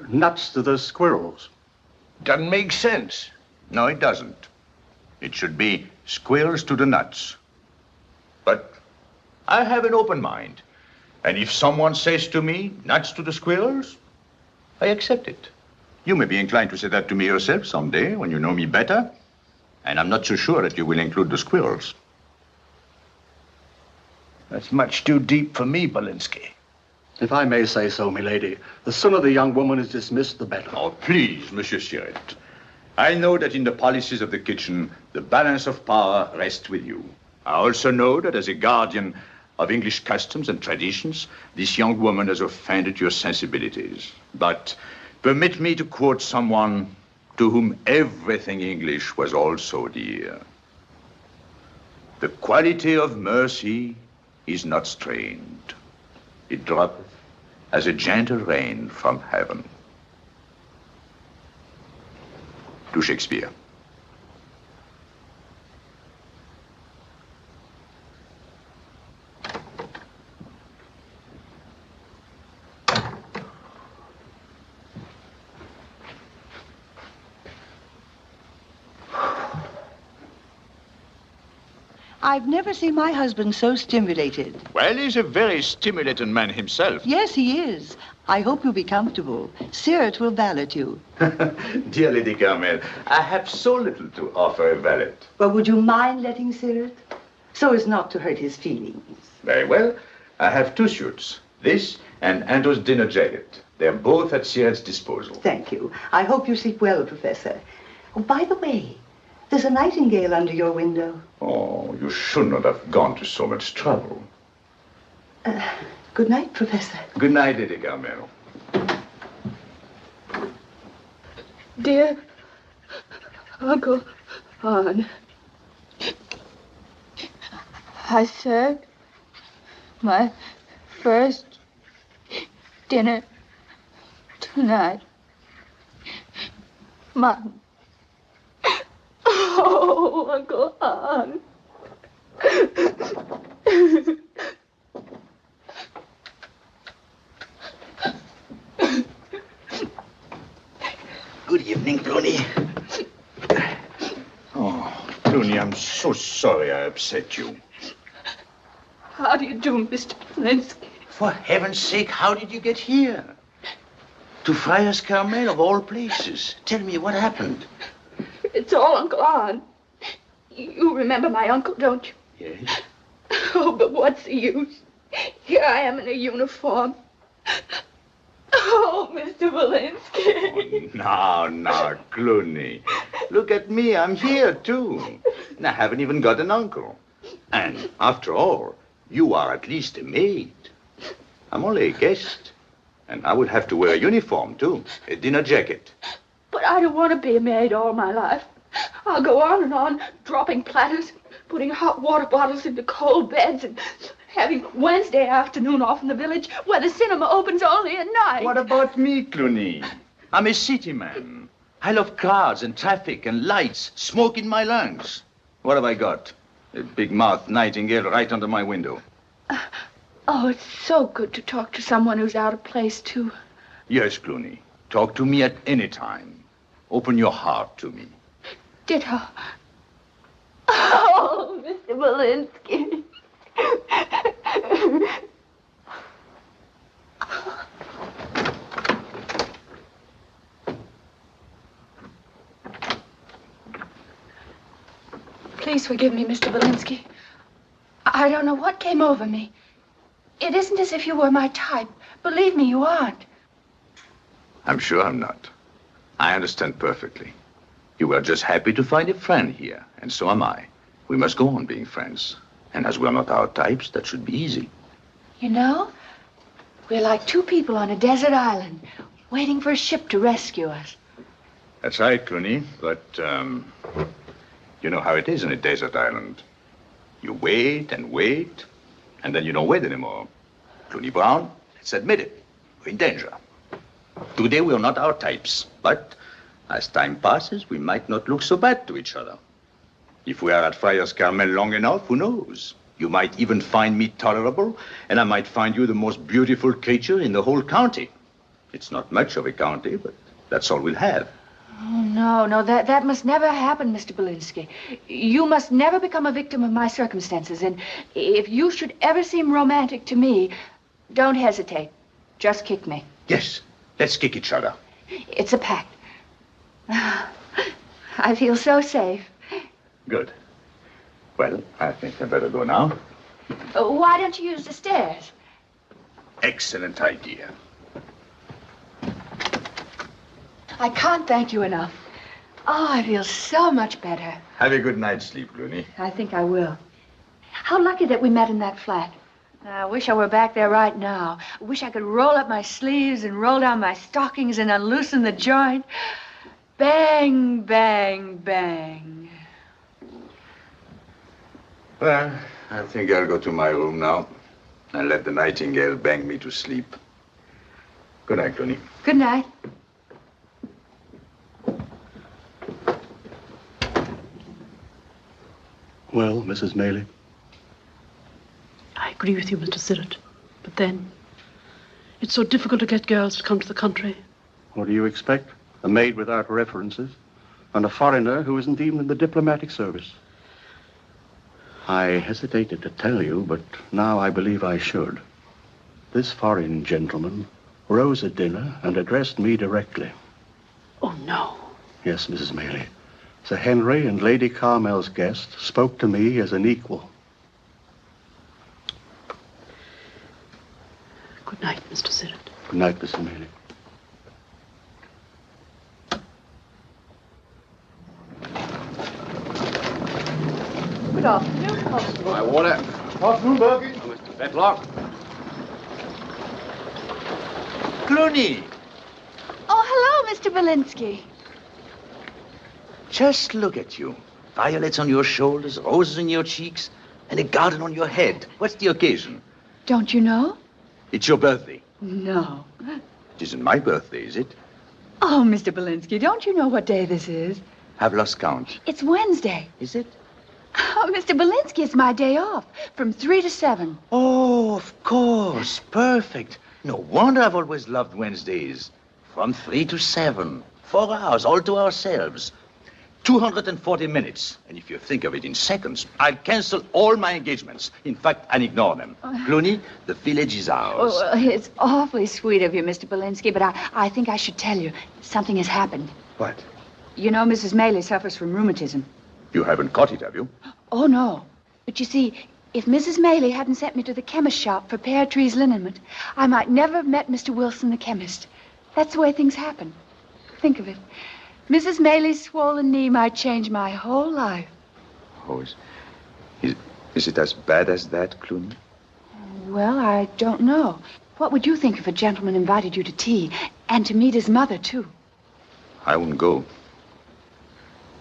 nuts to the squirrels. Doesn't make sense. No, it doesn't. It should be squirrels to the nuts. But I have an open mind. And if someone says to me, nuts to the squirrels, I accept it. You may be inclined to say that to me yourself someday when you know me better. And I'm not so sure that you will include the squirrels. That's much too deep for me, Belinsky. If I may say so, milady, the sooner the young woman is dismissed, the better. Oh, please, Monsieur Siret. I know that in the policies of the kitchen, the balance of power rests with you. I also know that as a guardian of English customs and traditions, this young woman has offended your sensibilities. But permit me to quote someone to whom everything English was also dear. The quality of mercy is not strained. It droppeth as a gentle rain from heaven. To Shakespeare. I've never seen my husband so stimulated. Well, he's a very stimulating man himself. Yes, he is. I hope you'll be comfortable. Siret will valet you. Dear Lady Carmel, I have so little to offer a valet. Well, would you mind letting Siret? So as not to hurt his feelings. Very well. I have two suits. This and Ando's dinner jacket. They're both at Siret's disposal. Thank you. I hope you sleep well, Professor. Oh, by the way, there's a nightingale under your window. Oh, you should not have gone to so much trouble. Good night, Professor. Good night, Lady Carmel. Dear Uncle Han, I served my first dinner tonight. Mutton. Oh, Uncle Han. Good evening, Cluny. Oh, Cluny, I'm so sorry I upset you. How do you do, Mr. Belinsky? For heaven's sake, how did you get here? To Friars Carmel, of all places. Tell me, what happened? It's all Uncle Arn. You remember my uncle, don't you? Yes. Oh, but what's the use? Here I am in a uniform. Oh, Mr. Belinsky. Oh, no, Cluny. Look at me, I'm here, too. And I haven't even got an uncle. And, after all, you are at least a maid. I'm only a guest. And I would have to wear a uniform, too. A dinner jacket. But I don't want to be a maid all my life. I'll go on and on, dropping platters, putting hot water bottles into cold beds, and having Wednesday afternoon off in the village where the cinema opens only at night. What about me, Cluny? I'm a city man. I love cars and traffic and lights, smoke in my lungs. What have I got? A big-mouthed nightingale right under my window. Oh, it's so good to talk to someone who's out of place, too. Yes, Cluny. Talk to me at any time. Open your heart to me. Ditto. Oh, Mr. Belinsky. Please forgive me, Mr. Belinsky. I don't know what came over me. It isn't as if you were my type. Believe me, you aren't. I'm sure I'm not. I understand perfectly. You were just happy to find a friend here, and so am I. We must go on being friends. And as we're not our types, that should be easy. You know, we're like two people on a desert island, waiting for a ship to rescue us. That's right, Cluny. But, you know how it is in a desert island. You wait and wait, and then you don't wait anymore. Cluny Brown, let's admit it. We're in danger. Today, we're not our types, but as time passes, we might not look so bad to each other. If we are at Friars Carmel long enough, who knows? You might even find me tolerable, and I might find you the most beautiful creature in the whole county. It's not much of a county, but that's all we'll have. Oh, no, that must never happen, Mr. Belinsky. You must never become a victim of my circumstances, and if you should ever seem romantic to me, don't hesitate. Just kick me. Yes, let's kick each other. It's a pact. I feel so safe. Good. Well, I think I better go now. Why don't you use the stairs? Excellent idea. I can't thank you enough. Oh, I feel so much better. Have a good night's sleep, Cluny. I think I will. How lucky that we met in that flat. I wish I were back there right now. I wish I could roll up my sleeves and roll down my stockings and unloosen the joint. Bang, bang, bang. Well, I think I'll go to my room now and let the nightingale bang me to sleep. Good night, Cluny. Good night. Well, Mrs. Maley? I agree with you, Mr. Sirrett. But then, it's so difficult to get girls to come to the country. What do you expect? A maid without references, and a foreigner who isn't even in the diplomatic service. I hesitated to tell you, but now I believe I should. This foreign gentleman rose at dinner and addressed me directly. Oh, no. Yes, Mrs. Maley. Sir Henry and Lady Carmel's guest spoke to me as an equal. Good night, Mr. Sirrett. Good night, Mrs. Maley. Good afternoon, Constable. My water. Afternoon, Berkey. Mr. Fetlock. Cluny! Oh, hello, Mr. Belinsky. Just look at you. Violets on your shoulders, roses in your cheeks, and a garden on your head. What's the occasion? Don't you know? It's your birthday. No. It isn't my birthday, is it? Oh, Mr. Belinsky, don't you know what day this is? I've lost count. It's Wednesday. Is it? Oh, Mr. Belinsky, it's my day off, from 3 to 7. Oh, of course. Perfect. No wonder I've always loved Wednesdays. From 3 to 7. 4 hours, all to ourselves. 240 minutes. And if you think of it in seconds, I'll cancel all my engagements. In fact, I'll ignore them. Cluny, the village is ours. Oh, well, it's awfully sweet of you, Mr. Belinsky, but I think I should tell you. Something has happened. What? You know, Mrs. Maley suffers from rheumatism. You haven't caught it, have you? Oh, no. But you see, if Mrs. Maley hadn't sent me to the chemist shop for pear trees liniment, I might never have met Mr. Wilson, the chemist. That's the way things happen. Think of it. Mrs. Maley's swollen knee might change my whole life. Oh, is it as bad as that, Cluny? Well, I don't know. What would you think if a gentleman invited you to tea and to meet his mother, too? I won't go.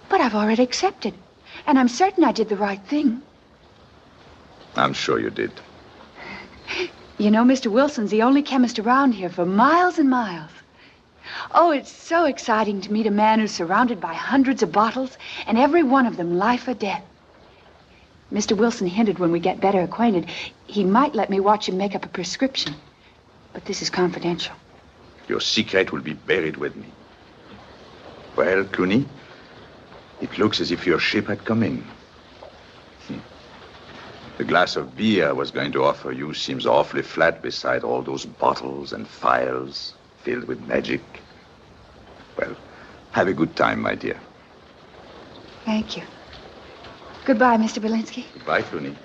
But I've already accepted. And I'm certain I did the right thing. I'm sure you did. You know, Mr. Wilson's the only chemist around here for miles and miles. Oh, it's so exciting to meet a man who's surrounded by hundreds of bottles, and every one of them life or death. Mr. Wilson hinted when we get better acquainted, he might let me watch him make up a prescription. But this is confidential. Your secret will be buried with me. Well, Cluny, it looks as if your ship had come in. The glass of beer I was going to offer you seems awfully flat beside all those bottles and phials filled with magic. Well, have a good time, my dear. Thank you. Goodbye, Mr. Belinsky. Goodbye, Cluny.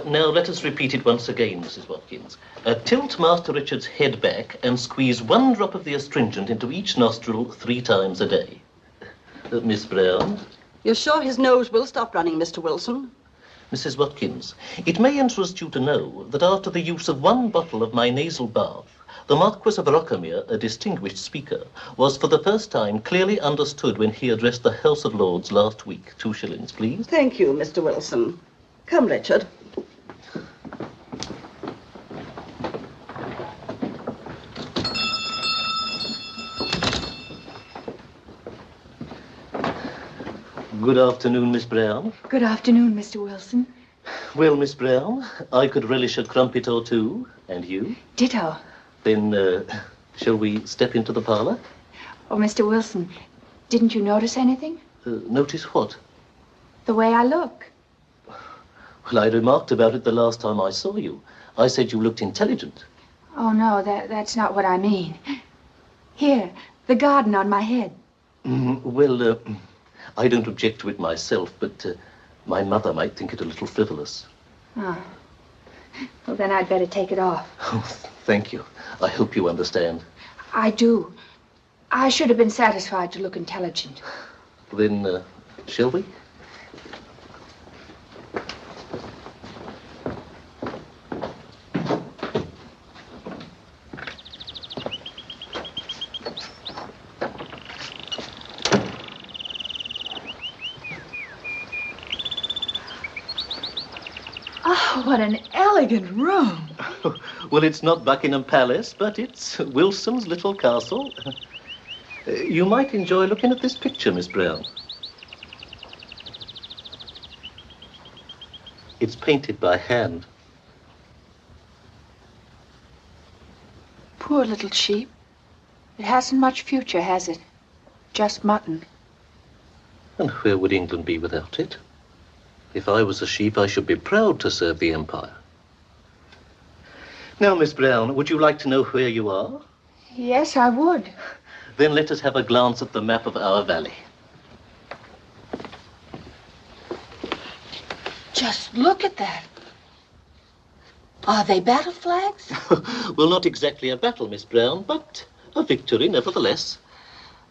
Now, let us repeat it once again, Mrs. Watkins. Tilt Master Richard's head back and squeeze 1 drop of the astringent into each nostril 3 times a day. Miss Brown? You're sure his nose will stop running, Mr. Wilson? Mrs. Watkins, it may interest you to know that after the use of 1 bottle of my nasal bath, the Marquis of Rockamere, a distinguished speaker, was for the first time clearly understood when he addressed the House of Lords last week. 2 shillings, please. Thank you, Mr. Wilson. Come, Richard. Good afternoon, Miss Brown. Good afternoon, Mr. Wilson. Well, Miss Brown, I could relish a crumpet or 2. And you? Ditto. Then, shall we step into the parlor? Oh, Mr. Wilson, didn't you notice anything? Notice what? The way I look. Well, I remarked about it the last time I saw you. I said you looked intelligent. Oh, no, that's not what I mean. Here, the garden on my head. Well, I don't object to it myself, but my mother might think it a little frivolous. Oh. Well, then I'd better take it off. Oh, thank you. I hope you understand. I do. I should have been satisfied to look intelligent. Then, shall we? Oh, what an elegant room. Well, it's not Buckingham Palace, but it's Wilson's little castle. You might enjoy looking at this picture, Miss Brown. It's painted by hand. Poor little sheep. It hasn't much future, has it? Just mutton. And where would England be without it? If I was a sheep, I should be proud to serve the Empire. Now, Miss Brown, would you like to know where you are? Yes, I would. Then let us have a glance at the map of our valley. Just look at that. Are they battle flags? Well, not exactly a battle, Miss Brown, but a victory nevertheless.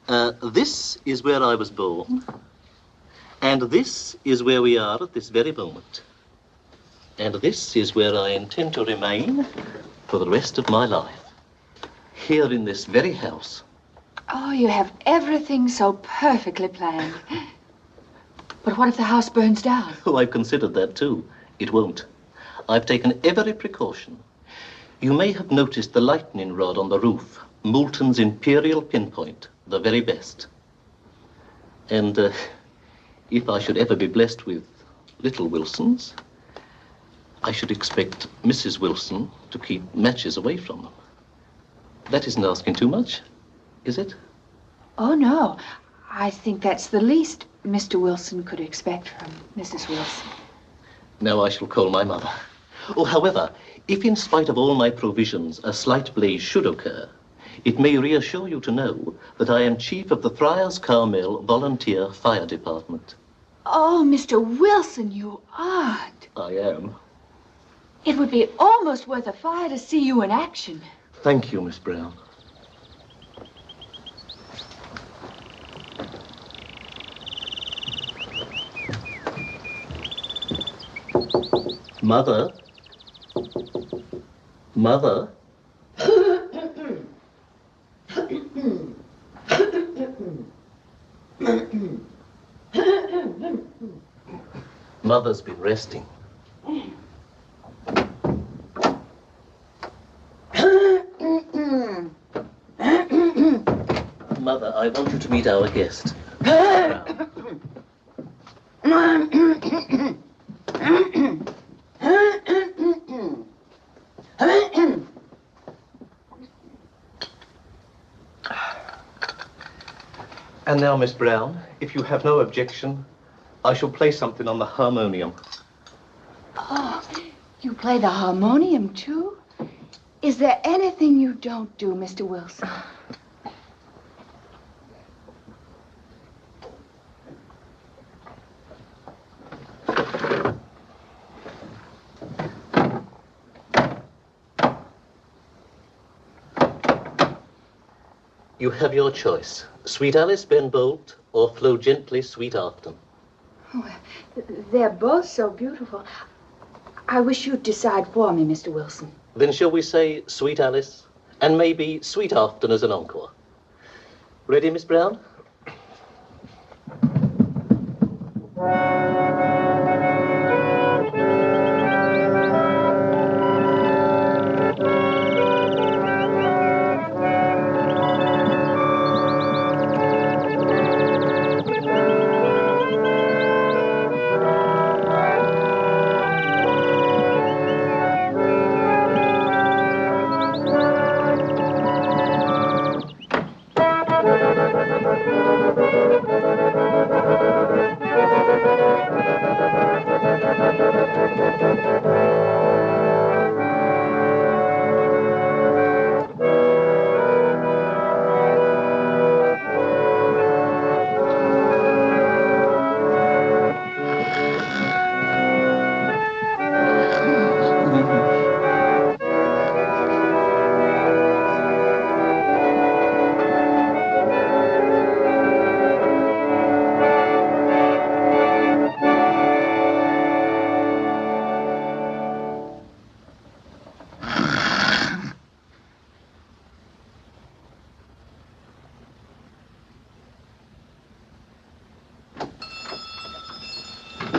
This is where I was born. And this is where we are at this very moment. And this is where I intend to remain for the rest of my life. Here in this very house. Oh, you have everything so perfectly planned. But what if the house burns down? Oh, I've considered that too. It won't. I've taken every precaution. You may have noticed the lightning rod on the roof. Moulton's Imperial Pinpoint, the very best. And if I should ever be blessed with little Wilsons, I should expect Mrs. Wilson to keep matches away from them. That isn't asking too much, is it? Oh, no. I think that's the least Mr. Wilson could expect from Mrs. Wilson. Now I shall call my mother. Oh, however, if in spite of all my provisions a slight blaze should occur, it may reassure you to know that I am chief of the Friars Carmel Volunteer Fire Department. Oh, Mr. Wilson, you aren't. I am. It would be almost worth a fire to see you in action. Thank you, Miss Brown. Mother? Mother? Mother's been resting. Mother, I want you to meet our guest. And now, Miss Brown, if you have no objection, I shall play something on the harmonium. Oh, you play the harmonium, too? Is there anything you don't do, Mr. Wilson? You have your choice. Sweet Alice, Ben Bolt, or Flow Gently, Sweet Afton. Oh, they're both so beautiful. I wish you'd decide for me, Mr. Wilson. Then shall we say Sweet Alice, and maybe Sweet Afton as an encore? Ready, Miss Brown?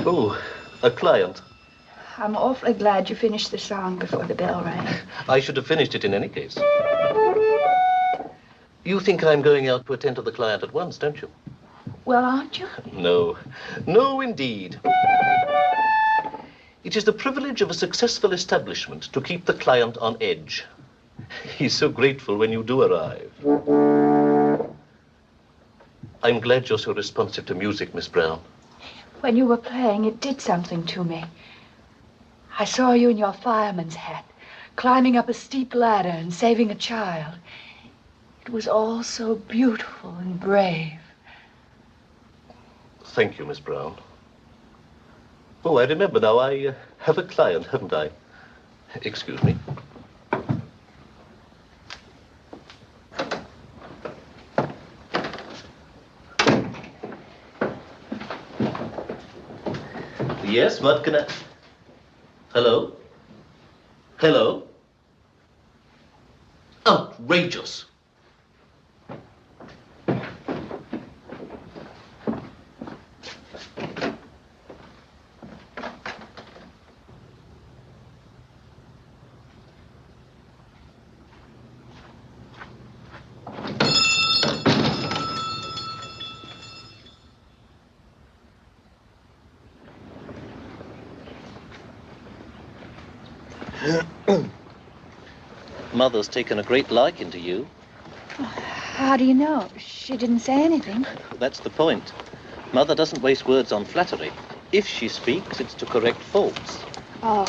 Oh, a client. I'm awfully glad you finished the song before the bell rang. I should have finished it in any case. You think I'm going out to attend to the client at once, don't you? Well, aren't you? No. No, indeed. It is the privilege of a successful establishment to keep the client on edge. He's so grateful when you do arrive. I'm glad you're so responsive to music, Miss Brown. When you were playing, it did something to me. I saw you in your fireman's hat, climbing up a steep ladder and saving a child. It was all so beautiful and brave. Thank you, Miss Brown. Oh, I remember now. I have a client, haven't I? Excuse me. Yes, what can I... Hello? Hello? Outrageous. Mother's taken a great liking to you. How do you know? She didn't say anything. That's the point. Mother doesn't waste words on flattery. If she speaks, it's to correct faults. Oh,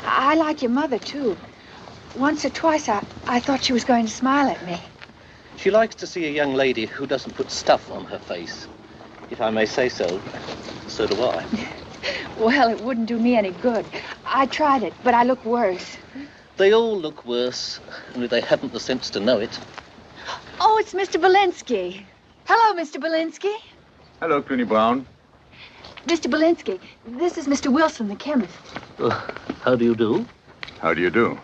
I like your mother, too. Once or twice, I thought she was going to smile at me. She likes to see a young lady who doesn't put stuff on her face. If I may say so, so do I. Well, it wouldn't do me any good. I tried it, but I look worse. They all look worse, only they haven't the sense to know it. Oh, it's Mr. Belinsky. Hello, Mr. Belinsky. Hello, Cluny Brown. Mr. Belinsky, this is Mr. Wilson, the chemist. How do you do? How do you do?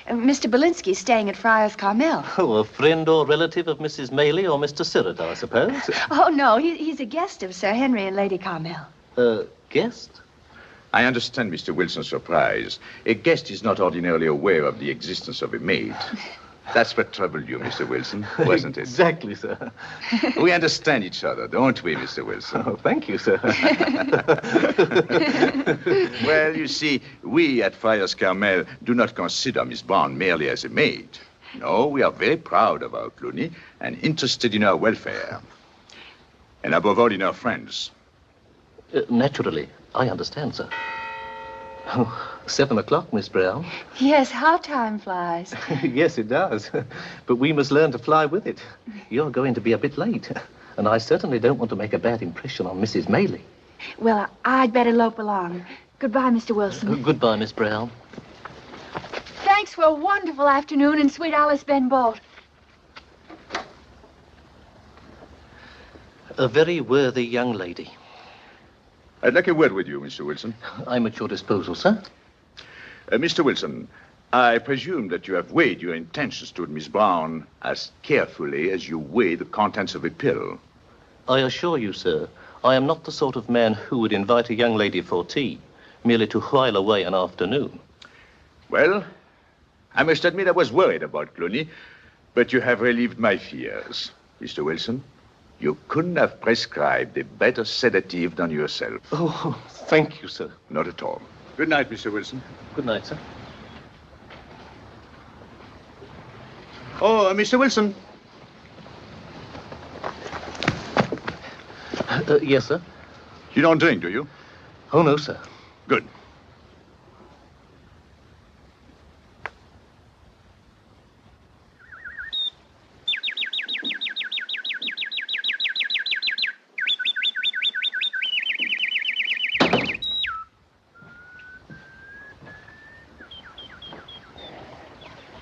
Mr. Belinsky's staying at Friar's Carmel. Oh, a friend or relative of Mrs. Maylie or Mr. Sirrett, I suppose. Oh, no, he's a guest of Sir Henry and Lady Carmel. Guest? I understand Mr. Wilson's surprise. A guest is not ordinarily aware of the existence of a maid. That's what troubled you, Mr. Wilson, wasn't it? Exactly, sir. We understand each other, don't we, Mr. Wilson? Oh, thank you, sir. Well, you see, we at Friar's Carmel do not consider Miss Brown merely as a maid. No, we are very proud of our Cluny and interested in her welfare. And above all, in her friends. Naturally, I understand, sir. Oh, 7 o'clock, Miss Brown. Yes, how time flies. Yes, it does. But we must learn to fly with it. You're going to be a bit late. And I certainly don't want to make a bad impression on Mrs. Maylie. Well, I'd better lope along. Goodbye, Mr. Wilson. Goodbye, Miss Brown. Thanks for a wonderful afternoon and sweet Alice Ben Bolt. A very worthy young lady. I'd like a word with you, Mr. Wilson. I'm at your disposal, sir. Mr. Wilson, I presume that you have weighed your intentions toward Miss Brown as carefully as you weigh the contents of a pill. I assure you, sir, I am not the sort of man who would invite a young lady for tea, merely to while away an afternoon. Well, I must admit I was worried about Cluny, but you have relieved my fears, Mr. Wilson. You couldn't have prescribed a better sedative than yourself. Oh, thank you, sir. Not at all. Good night, Mr. Wilson. Good night, sir. Oh, Mr. Wilson. Yes, sir. You don't drink, do you? Oh, no, sir. Good.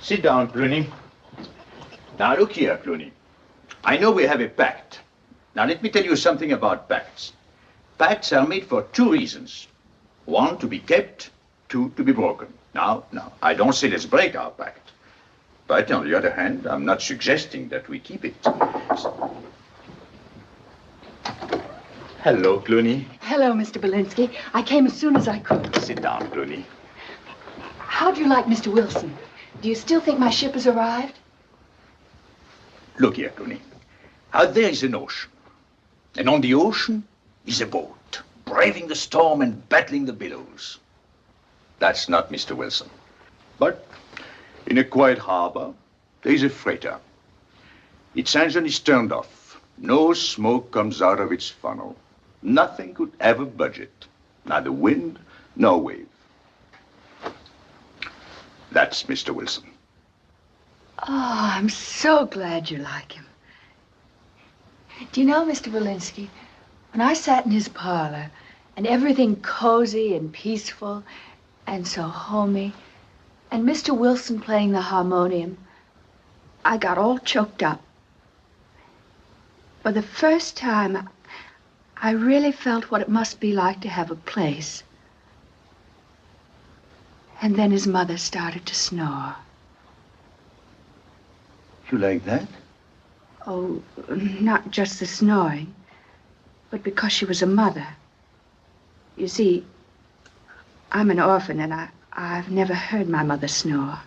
Sit down, Cluny. Now, look here, Cluny. I know we have a pact. Now, let me tell you something about pacts. Pacts are made for 2 reasons. 1, to be kept. 2, to be broken. Now, I don't say let's break our pact. But on the other hand, I'm not suggesting that we keep it. Hello, Cluny. Hello, Mr. Belinsky. I came as soon as I could. Sit down, Cluny. How do you like Mr. Wilson? Do you still think my ship has arrived? Look here, Cluny. Out there is an ocean. And on the ocean is a boat, braving the storm and battling the billows. That's not Mr. Wilson. But in a quiet harbor, there is a freighter. Its engine is turned off. No smoke comes out of its funnel. Nothing could ever budge it. Neither wind nor wave. That's Mr. Wilson. Oh, I'm so glad you like him. Do you know, Mr. Belinsky, when I sat in his parlor and everything cozy and peaceful and so homey, and Mr. Wilson playing the harmonium, I got all choked up. For the first time, I really felt what it must be like to have a place. And then his mother started to snore. You like that? Oh, not just the snoring, but because she was a mother. You see, I'm an orphan, and I've never heard my mother snore.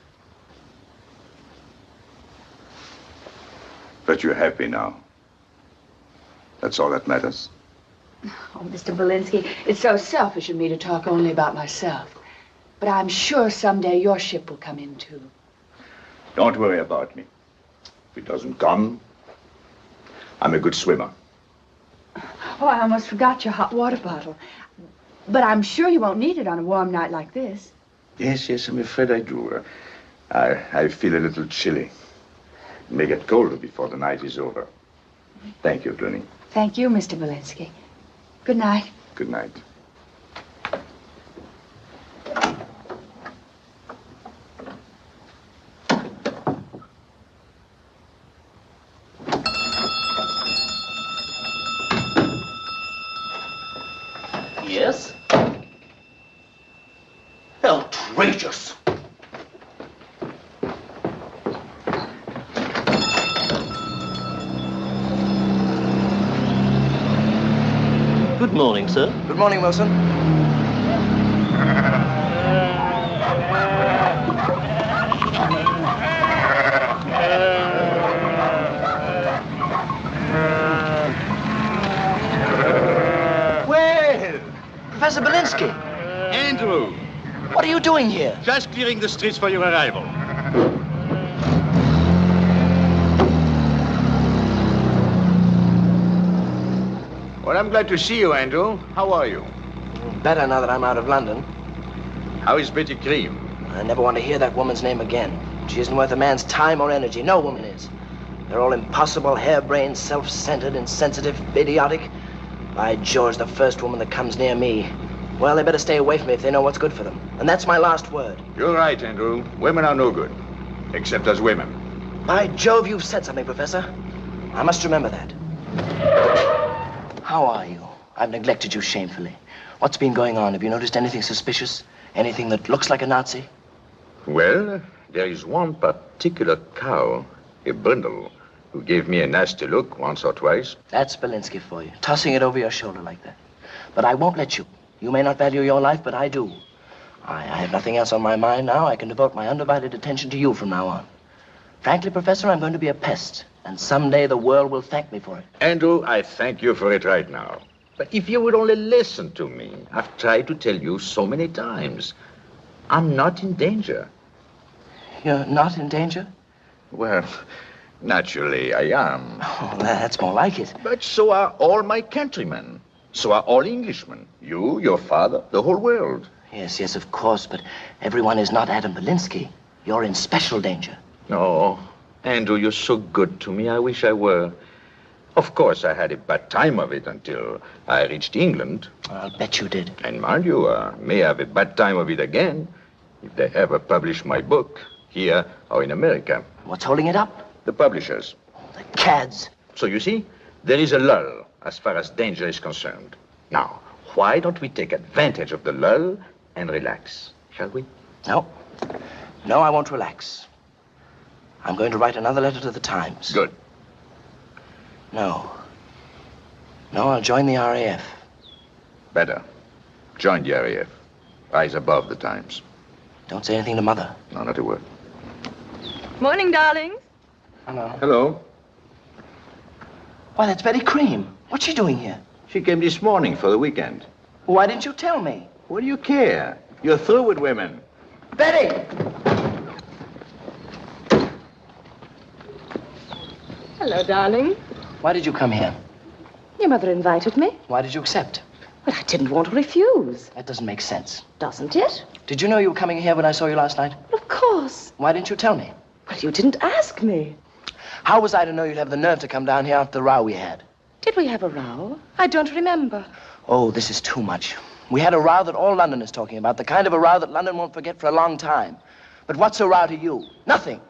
But you're happy now. That's all that matters. Oh, Mr. Belinsky, it's so selfish of me to talk only about myself. But I'm sure someday your ship will come in, too. Don't worry about me. If it doesn't come, I'm a good swimmer. Oh, I almost forgot your hot water bottle. But I'm sure you won't need it on a warm night like this. Yes, I'm afraid I do. I feel a little chilly. It may get colder before the night is over. Thank you, Cluny. Thank you, Mr. Walensky. Good night. Good night. Yes? Outrageous. Good morning, sir. Good morning, Wilson. Well, Professor Belinsky. Andrew! What are you doing here? Just clearing the streets for your arrival. Well, I'm glad to see you, Andrew. How are you? Better now that I'm out of London. How is Betty Cream? I never want to hear that woman's name again. She isn't worth a man's time or energy. No woman is. They're all impossible, harebrained, self-centered, insensitive, idiotic. By George, the first woman that comes near me, well, they better stay away from me if they know what's good for them. And that's my last word. You're right, Andrew. Women are no good. Except as women. By Jove, you've said something, Professor. I must remember that. How are you? I've neglected you shamefully. What's been going on? Have you noticed anything suspicious? Anything that looks like a Nazi? Well, there is one particular cow, a brindle, who gave me a nasty look once or twice. That's Belinsky for you, tossing it over your shoulder like that. But I won't let you. You may not value your life, but I do. I have nothing else on my mind now. I can devote my undivided attention to you from now on. Frankly, Professor, I'm going to be a pest. And someday the world will thank me for it. Andrew, I thank you for it right now. But if you would only listen to me, I've tried to tell you so many times. I'm not in danger. You're not in danger? Well, naturally I am. Oh, that's more like it. But so are all my countrymen. So are all Englishmen. You, your father, the whole world. Yes, of course, but everyone is not Adam Belinsky. You're in special danger. No, Andrew, you're so good to me. I wish I were. Of course, I had a bad time of it until I reached England. I'll bet you did. And mind you, I may have a bad time of it again if they ever publish my book here or in America. What's holding it up? The publishers. The cads. So you see, there is a lull as far as danger is concerned. Now, why don't we take advantage of the lull and relax, shall we? No, I won't relax. I'm going to write another letter to the Times. Good. No, I'll join the RAF. Better. Join the RAF. Rise above the Times. Don't say anything to Mother. No, not a word. Morning, darlings. Hello. Hello. Why, that's Betty Cream. What's she doing here? She came this morning for the weekend. Why didn't you tell me? What do you care? You're through with women. Betty! Hello, darling. Why did you come here? Your mother invited me. Why did you accept? But I didn't want to refuse. That doesn't make sense. Doesn't it? Did you know you were coming here when I saw you last night? Of course. Why didn't you tell me? Well, you didn't ask me. How was I to know you'd have the nerve to come down here after the row we had? Did we have a row? I don't remember. Oh, this is too much. We had a row that all London is talking about, the kind of a row that London won't forget for a long time. But what's a row to you? Nothing.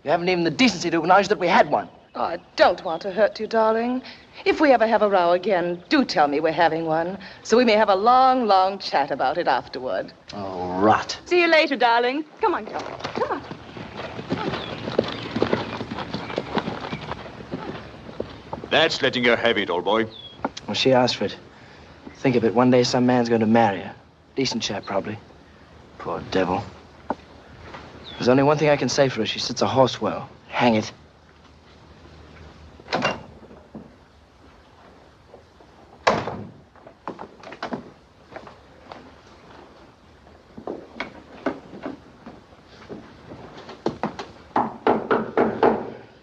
You haven't even the decency to acknowledge that we had one. Oh, I don't want to hurt you, darling. If we ever have a row again, do tell me we're having one, so we may have a long, long chat about it afterward. Oh, rot. See you later, darling. Come on, Joe. Come on. That's letting her have it, old boy. Well, she asked for it. Think of it, one day some man's going to marry her. Decent chap, probably. Poor devil. There's only one thing I can say for her. She sits a horse well. Hang it.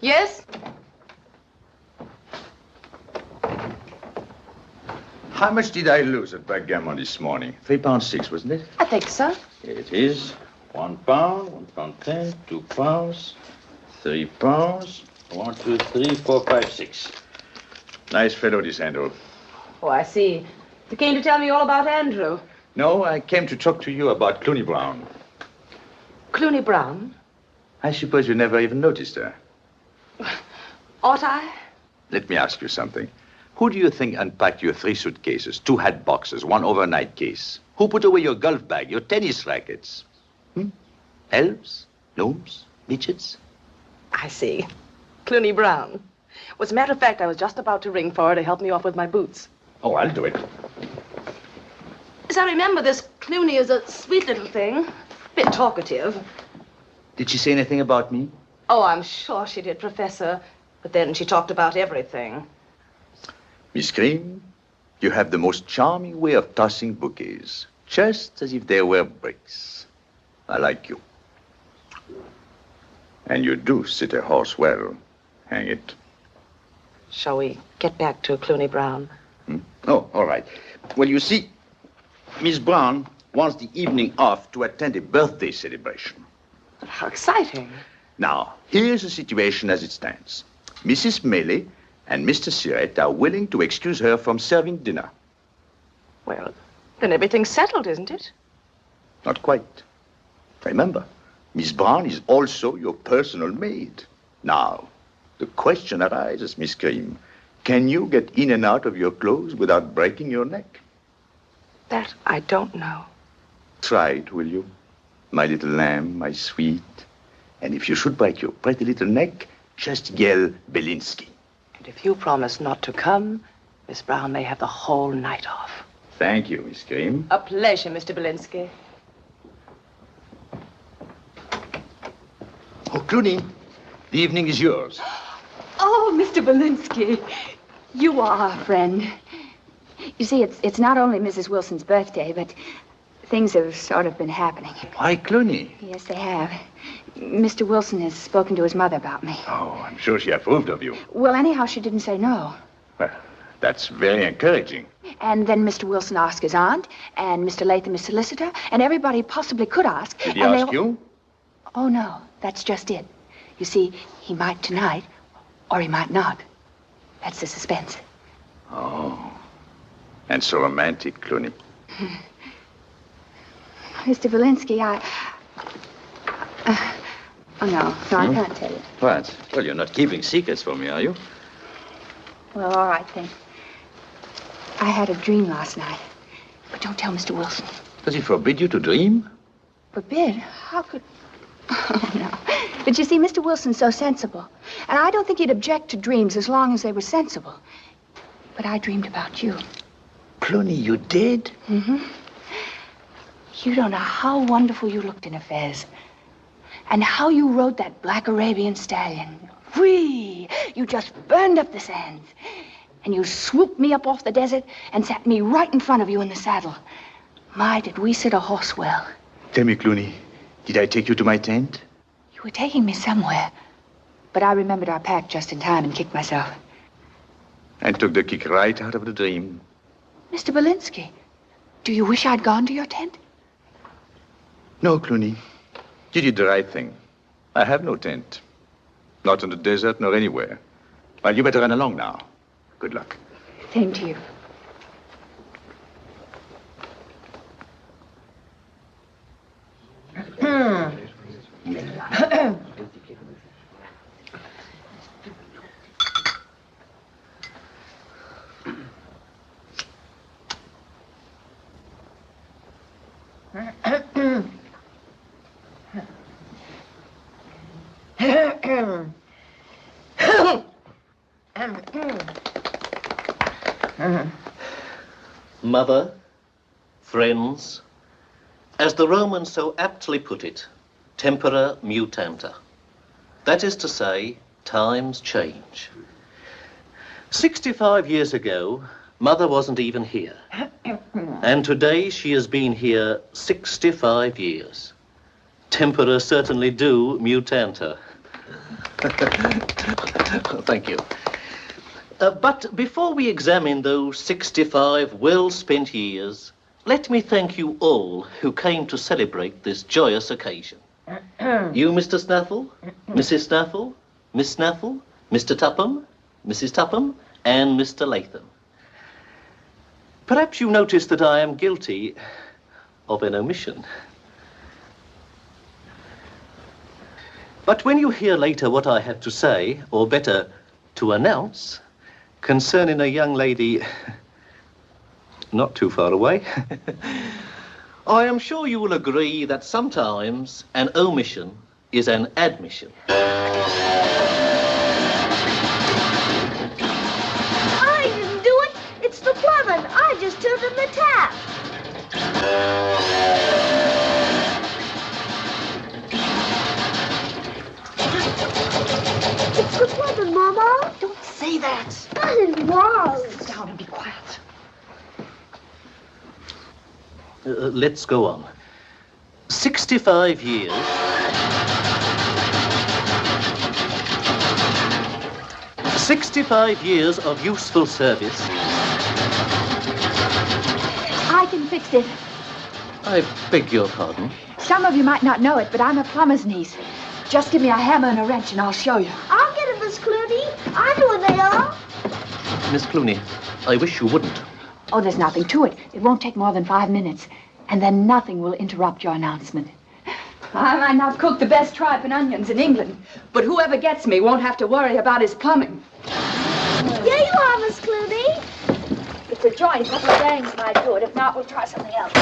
Yes? How much did I lose at backgammon this morning? £3.6, wasn't it? I think so. Here it is. £1, £1.10, £2, £3. 1, 2, 3, 4, 5, 6. Nice fellow, this Andrew. Oh, I see. You came to tell me all about Andrew. No, I came to talk to you about Cluny Brown. Cluny Brown? I suppose you never even noticed her. Ought I? Let me ask you something. Who do you think unpacked your 3 suitcases, 2 hat boxes, 1 overnight case? Who put away your golf bag, your tennis rackets? Elves? Gnomes? Midgets? I see. Cluny Brown. Well, as a matter of fact, I was just about to ring for her to help me off with my boots. Oh, I'll do it. As I remember, this Cluny is a sweet little thing. A bit talkative. Did she say anything about me? Oh, I'm sure she did, Professor. But then she talked about everything. Miss Green, you have the most charming way of tossing bouquets, just as if they were bricks. I like you. And you do sit a horse well. Hang it. Shall we get back to Cluny Brown? Oh, all right. Well, you see, Miss Brown wants the evening off to attend a birthday celebration. How exciting. Now, here's the situation as it stands. Mrs. Mayley and Mr. Sirrett are willing to excuse her from serving dinner. Well, then everything's settled, isn't it? Not quite. Remember, Miss Brown is also your personal maid. Now, the question arises, Miss Cream. Can you get in and out of your clothes without breaking your neck? That I don't know. Try it, will you? My little lamb, my sweet. And if you should break your pretty little neck, just yell Belinsky. And if you promise not to come, Miss Brown may have the whole night off. Thank you, Miss Cream. A pleasure, Mr. Belinsky. Oh, Cluny, the evening is yours. Oh, Mr. Belinsky, you are a friend. You see, it's not only Mrs. Wilson's birthday, but things have sort of been happening. Why, Cluny? Yes, they have. Mr. Wilson has spoken to his mother about me. Oh, I'm sure she approved of you. Well, anyhow, she didn't say no. Well, that's very encouraging. And then Mr. Wilson asked his aunt, and Mr. Latham, his solicitor, and everybody possibly could ask. Did he ask you? Oh, no, that's just it. You see, he might tonight, or he might not. That's the suspense. Oh, and so romantic, Cluny. Mr. Belinsky, oh, no, I can't tell you. What? Well, you're not keeping secrets from me, are you? Well, all right, then. I had a dream last night. But don't tell Mr. Wilson. Does he forbid you to dream? Forbid? How could... Oh, no. But you see, Mr. Wilson's so sensible. And I don't think he'd object to dreams as long as they were sensible. But I dreamed about you. Cluny, you did? Mm-hmm. You don't know how wonderful you looked in a fez. And how you rode that black Arabian stallion. Whee! You just burned up the sands. And you swooped me up off the desert and sat me right in front of you in the saddle. My, did we sit a horse well. Tell me, Cluny, did I take you to my tent? You were taking me somewhere. But I remembered our pack just in time and kicked myself. And took the kick right out of the dream. Mr. Belinsky, do you wish I'd gone to your tent? No, Cluny. You did the right thing. I have no tent. Not in the desert, nor anywhere. Well, you better run along now. Good luck. Same to you. Mother, friends, as the Romans so aptly put it, tempora mutanta. That is to say, times change. 65 years ago, Mother wasn't even here. And today she has been here 65 years. Tempora certainly do mutanta. Thank you. But before we examine those 65 well-spent years, let me thank you all who came to celebrate this joyous occasion. You, Mr. Snaffle, Mrs. Snaffle, Miss Snaffle, Mr. Tupham, Mrs. Tupham, and Mr. Latham. Perhaps you noticed that I am guilty of an omission. But when you hear later what I have to say, or better, to announce, concerning a young lady not too far away, I am sure you will agree that sometimes an omission is an admission. I didn't do it. It's the plumbing. I just turned on the tap. It's the plumbing, Mama. Don't say that. But it was. Sit down and be quiet. Let's go on. 65 years. "65 years of useful service." I can fix it. I beg your pardon. Some of you might not know it, but I'm a plumber's niece. Just give me a hammer and a wrench and I'll show you. I'll get it, Miss Cluny. I know where they are. Miss Cluny, I wish you wouldn't. Oh, there's nothing to it. It won't take more than 5 minutes. And then nothing will interrupt your announcement. I might not cook the best tripe and onions in England, but whoever gets me won't have to worry about his plumbing. Here you are, Miss Cluny. It's a joint. A couple of bangs might do it. If not, we'll try something else.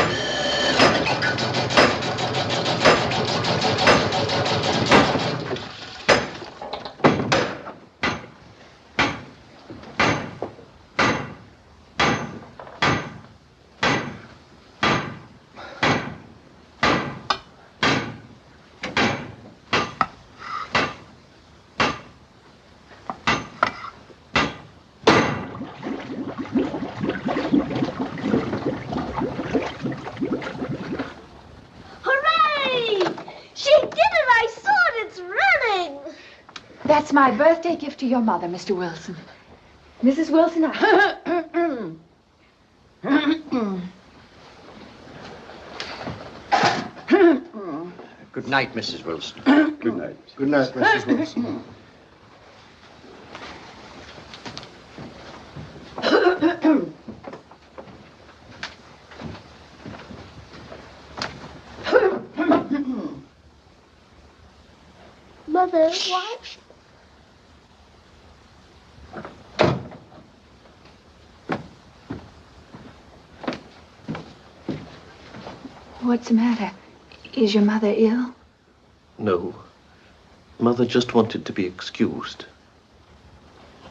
That's my birthday gift to your mother, Mr. Wilson. Mrs. Wilson, Good night, Mrs. Wilson. Good night. Good night, Mrs. Wilson. Mother, what? What's the matter? Is your mother ill? No. Mother just wanted to be excused.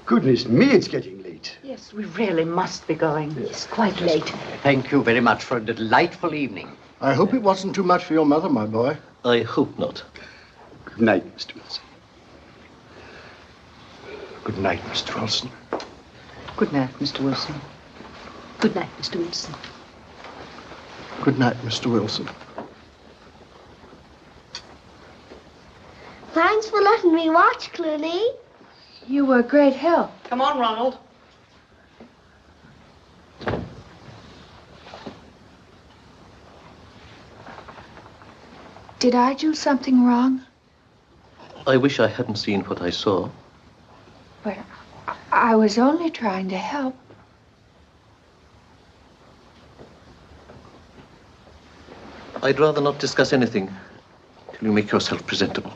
Goodness me, it's getting late. Yes, we really must be going. It's quite late. Thank you very much for a delightful evening. I hope it wasn't too much for your mother, my boy. I hope not. Good night, Mr. Wilson. Good night, Mr. Wilson. Good night, Mr. Wilson. Good night, Mr. Wilson. Good night, Mr. Wilson. Thanks for letting me watch, Cluny. You were a great help. Come on, Ronald. Did I do something wrong? I wish I hadn't seen what I saw. But I was only trying to help. I'd rather not discuss anything till you make yourself presentable.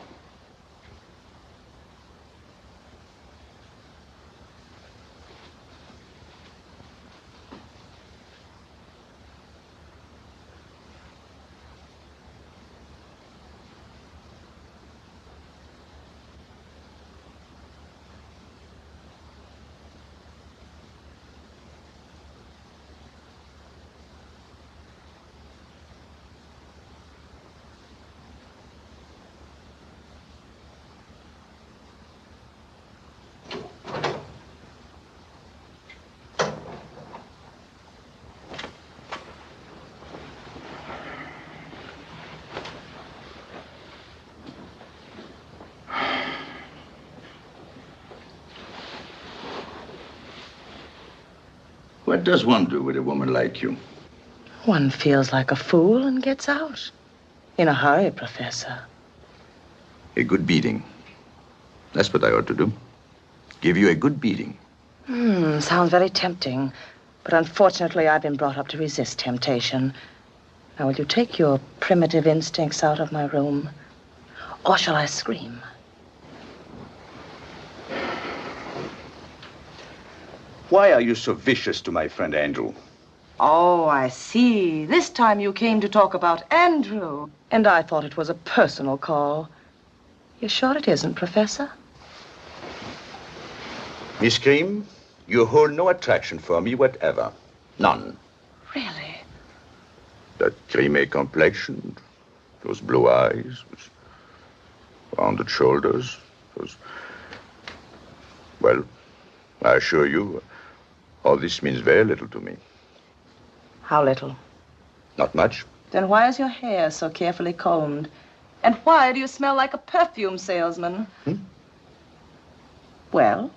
What does one do with a woman like you? One feels like a fool and gets out. In a hurry, Professor. A good beating. That's what I ought to do. Give you a good beating. Sounds very tempting. But unfortunately, I've been brought up to resist temptation. Now, will you take your primitive instincts out of my room? Or shall I scream? Why are you so vicious to my friend Andrew? Oh, I see. This time you came to talk about Andrew. And I thought it was a personal call. You're sure it isn't, Professor? Miss Cream, you hold no attraction for me whatever. None. Really? That creamy complexion, those blue eyes, those rounded shoulders, those... Well, I assure you, all this means very little to me. How little? Not much. Then why is your hair so carefully combed? And why do you smell like a perfume salesman? Well?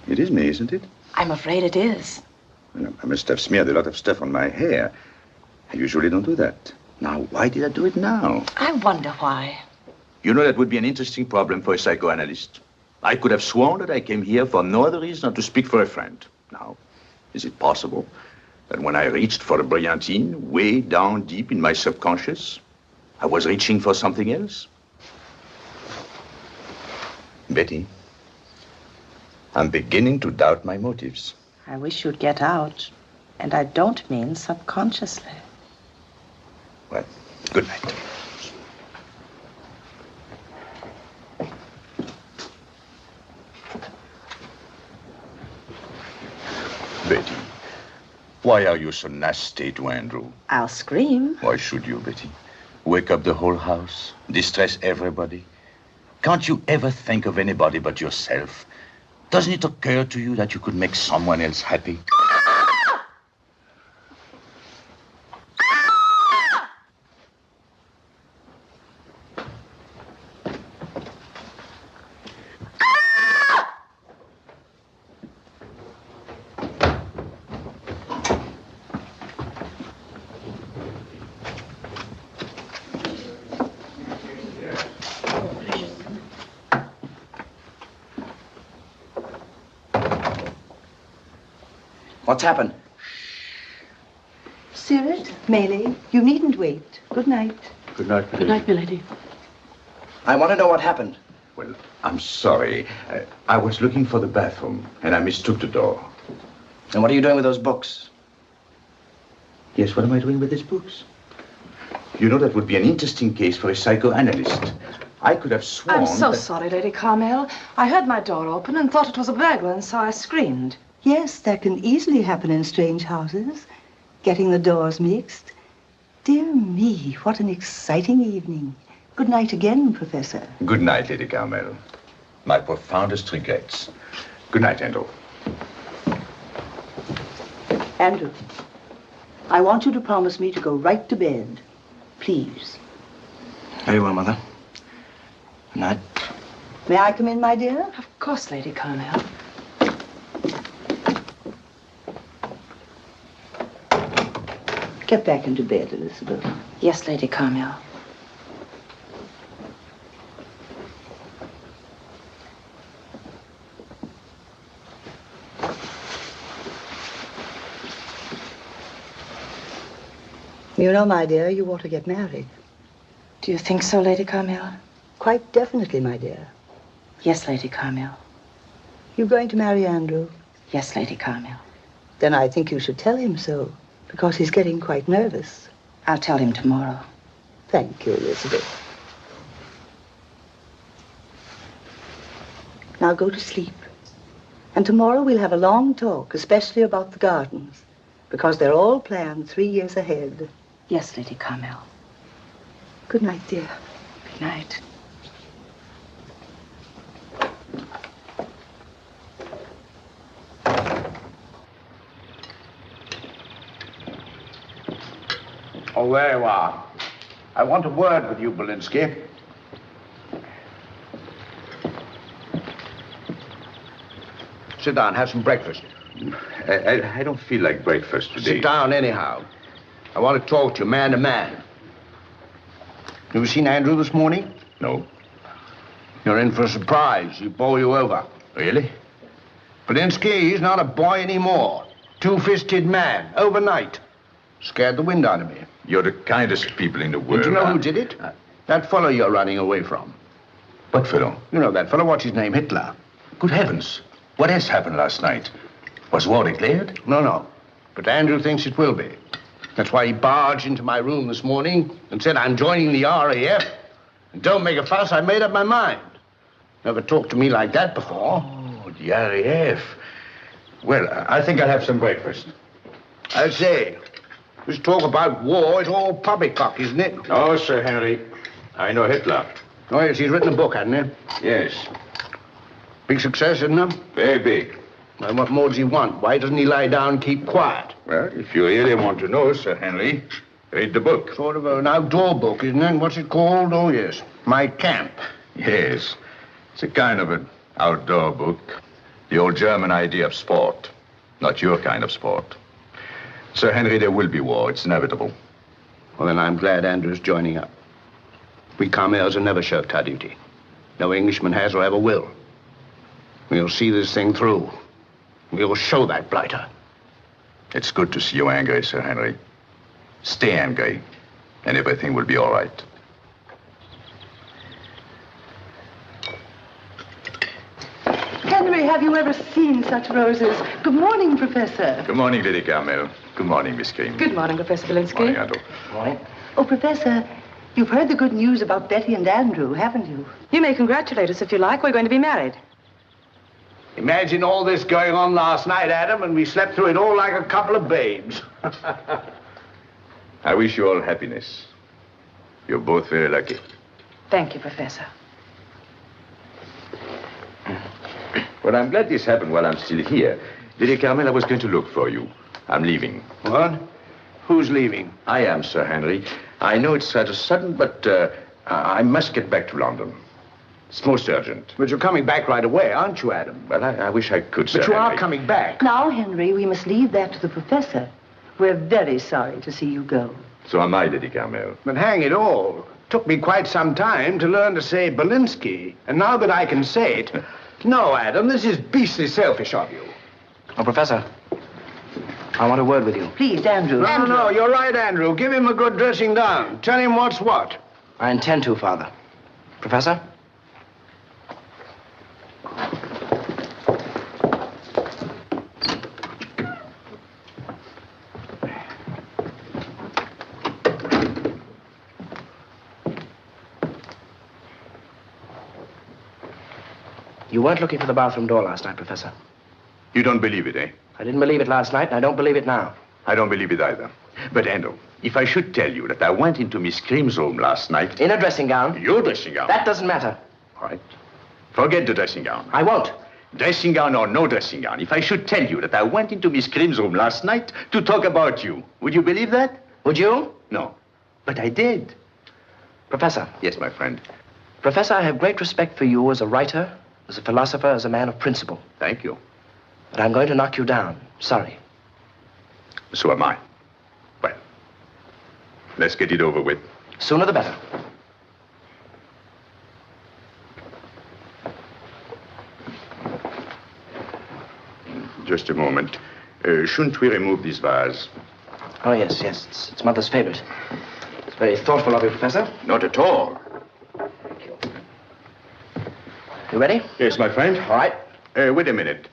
It is me, isn't it? I'm afraid it is. I must have smeared a lot of stuff on my hair. I usually don't do that. Now, why did I do it now? I wonder why. You know, that would be an interesting problem for a psychoanalyst. I could have sworn that I came here for no other reason than to speak for a friend. Now, is it possible that when I reached for a brilliantine, way down deep in my subconscious, I was reaching for something else? Betty, I'm beginning to doubt my motives. I wish you'd get out. And I don't mean subconsciously. Well, good night. Betty, why are you so nasty to Andrew? I'll scream. Why should you, Betty? Wake up the whole house, distress everybody. Can't you ever think of anybody but yourself? Doesn't it occur to you that you could make someone else happy? What's happened? Cyril, Maylie, you needn't wait. Good night. Good night, milady. Good night, milady. I want to know what happened. Well, I'm sorry. I was looking for the bathroom, and I mistook the door. And what are you doing with those books? Yes, what am I doing with these books? You know, that would be an interesting case for a psychoanalyst. I could have sworn I'm so that... sorry, Lady Carmel. I heard my door open and thought it was a burglar, and so I screamed. Yes, that can easily happen in strange houses. Getting the doors mixed. Dear me, what an exciting evening. Good night again, Professor. Good night, Lady Carmel. My profoundest regrets. Good night, Andrew. Andrew, I want you to promise me to go right to bed. Please. Very well, Mother. Good night. May I come in, my dear? Of course, Lady Carmel. Get back into bed, Elizabeth. Yes, Lady Carmel. You know, my dear, you ought to get married. Do you think so, Lady Carmel? Quite definitely, my dear. Yes, Lady Carmel. You're going to marry Andrew? Yes, Lady Carmel. Then I think you should tell him so, because he's getting quite nervous. I'll tell him tomorrow. Thank you, Elizabeth. Now go to sleep. And tomorrow we'll have a long talk, especially about the gardens, because they're all planned 3 years ahead. Yes, Lady Carmel. Good night, dear. Good night. Oh, there you are. I want a word with you, Sit down, have some breakfast. I don't feel like breakfast today. Sit down anyhow. I want to talk to you, man to man. You seen Andrew this morning? No. You're in for a surprise. He'll bowl you over. Really? Belinsky, he's not a boy anymore. Two-fisted man, overnight. Scared the wind out of me. You're the kindest people in the world. Do you know who did it? That fellow you're running away from. What fellow? You know that fellow, what's his name, Hitler. Good heavens. What else happened last night? Was war declared? No. But Andrew thinks it will be. That's why he barged into my room this morning and said, I'm joining the RAF. And don't make a fuss, I made up my mind. Never talked to me like that before. Oh, the RAF. Well, I think I'll have some breakfast. I say, this talk about war is all poppycock, isn't it? No, Sir Henry. I know Hitler. Oh, yes, he's written a book, hasn't he? Yes. Big success, isn't it? Very big. Well, what more does he want? Why doesn't he lie down and keep quiet? Well, if you really want to know, Sir Henry, read the book. Sort of an outdoor book, isn't it? What's it called? Oh, yes. My Camp. Yes. It's a kind of an outdoor book. The old German idea of sport. Not your kind of sport. Sir Henry, there will be war. It's inevitable. Well, then I'm glad Andrew's joining up. We Carmels have never shirked our duty. No Englishman has or ever will. We'll see this thing through. We'll show that blighter. It's good to see you angry, Sir Henry. Stay angry, and everything will be all right. Henry, have you ever seen such roses? Good morning, Professor. Good morning, Lady Carmel. Good morning, Miss King. Good morning, Professor Belinsky. Good morning, Otto. Morning. Oh, Professor, you've heard the good news about Betty and Andrew, haven't you? You may congratulate us if you like. We're going to be married. Imagine all this going on last night, Adam, and we slept through it all like a couple of babes. I wish you all happiness. You're both very lucky. Thank you, Professor. Well, I'm glad this happened while I'm still here. Lady Carmel, I was going to look for you. I'm leaving. What? Who's leaving? I am, Sir Henry. I know it's rather sudden, but I must get back to London. It's most urgent. But you're coming back right away, aren't you, Adam? Well, I wish I could, Sir But you Henry. are coming back. Now, Henry, we must leave that to the Professor. We're very sorry to see you go. So am I, Lady Carmel. But hang it all. Took me quite some time to learn to say Belinsky. And now that I can say it... No, Adam, this is beastly selfish of you. Oh, Professor, I want a word with you. Please, Andrew. No, you're right, Andrew. Give him a good dressing down. Tell him what's what. I intend to, Father. Professor? You weren't looking for the bathroom door last night, Professor. You don't believe it, eh? I didn't believe it last night, and I don't believe it now. I don't believe it either. But, Andrew, if I should tell you that I went into Miss Cream's room last night... In a dressing gown? Your dressing gown? That doesn't matter. All right. Forget the dressing gown. I won't. Dressing gown or no dressing gown, if I should tell you that I went into Miss Cream's room last night to talk about you, would you believe that? Would you? No. But I did. Professor. Yes, my friend. Professor, I have great respect for you as a writer, as a philosopher, as a man of principle. Thank you. But I'm going to knock you down. Sorry. So am I. Well, let's get it over with. Sooner the better. Just a moment. Shouldn't we remove this vase? Oh, yes. It's Mother's favorite. It's very thoughtful of you, Professor. Not at all. You ready? Yes, my friend. All right. Wait a minute.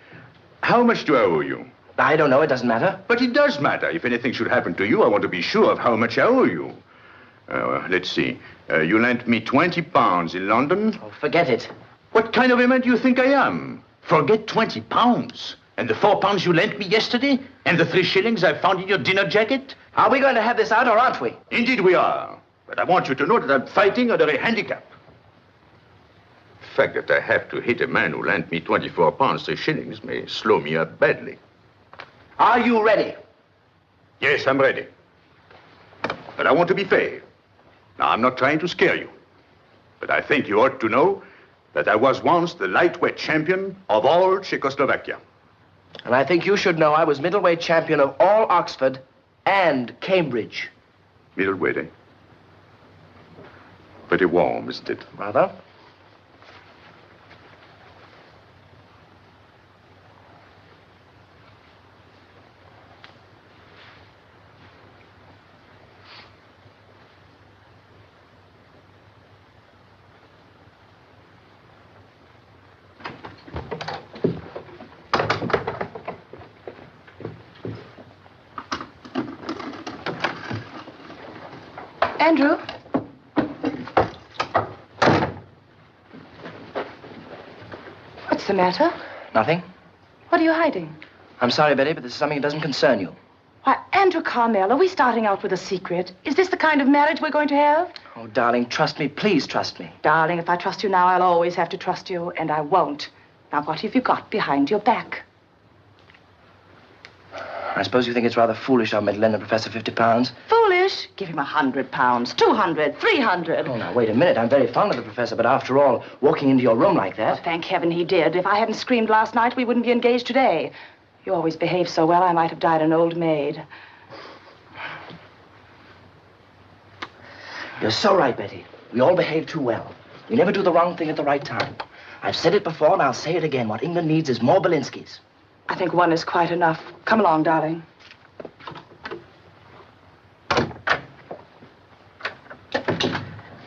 How much do I owe you? I don't know. It doesn't matter. But it does matter. If anything should happen to you, I want to be sure of how much I owe you. Let's see. You lent me 20 pounds in London. Oh, forget it. What kind of a man do you think I am? Forget 20 pounds. And the 4 pounds you lent me yesterday? And the 3 shillings I found in your dinner jacket? Are we going to have this out, or aren't we? Indeed we are. But I want you to know that I'm fighting under a handicap. The fact that I have to hit a man who lent me 24 pounds, 3 shillings, may slow me up badly. Are you ready? Yes, I'm ready. But I want to be fair. Now, I'm not trying to scare you. But I think you ought to know that I was once the lightweight champion of all Czechoslovakia. And I think you should know I was middleweight champion of all Oxford and Cambridge. Middleweight, eh? Pretty warm, isn't it? Rather. Andrew? What's the matter? Nothing. What are you hiding? I'm sorry, Betty, but this is something that doesn't concern you. Why, Andrew Carmel, are we starting out with a secret? Is this the kind of marriage we're going to have? Oh, darling, trust me. Please trust me. Darling, if I trust you now, I'll always have to trust you, and I won't. Now, what have you got behind your back? I suppose you think it's rather foolish of me to lend the professor £50. Foolish? Give him £100, 200, 300. Oh, now, wait a minute. I'm very fond of the professor, but after all, walking into your room like that... Well, thank heaven he did. If I hadn't screamed last night, we wouldn't be engaged today. You always behave so well, I might have died an old maid. You're so right, Betty. We all behave too well. We never do the wrong thing at the right time. I've said it before, and I'll say it again. What England needs is more Belinskys. I think one is quite enough. Come along, darling.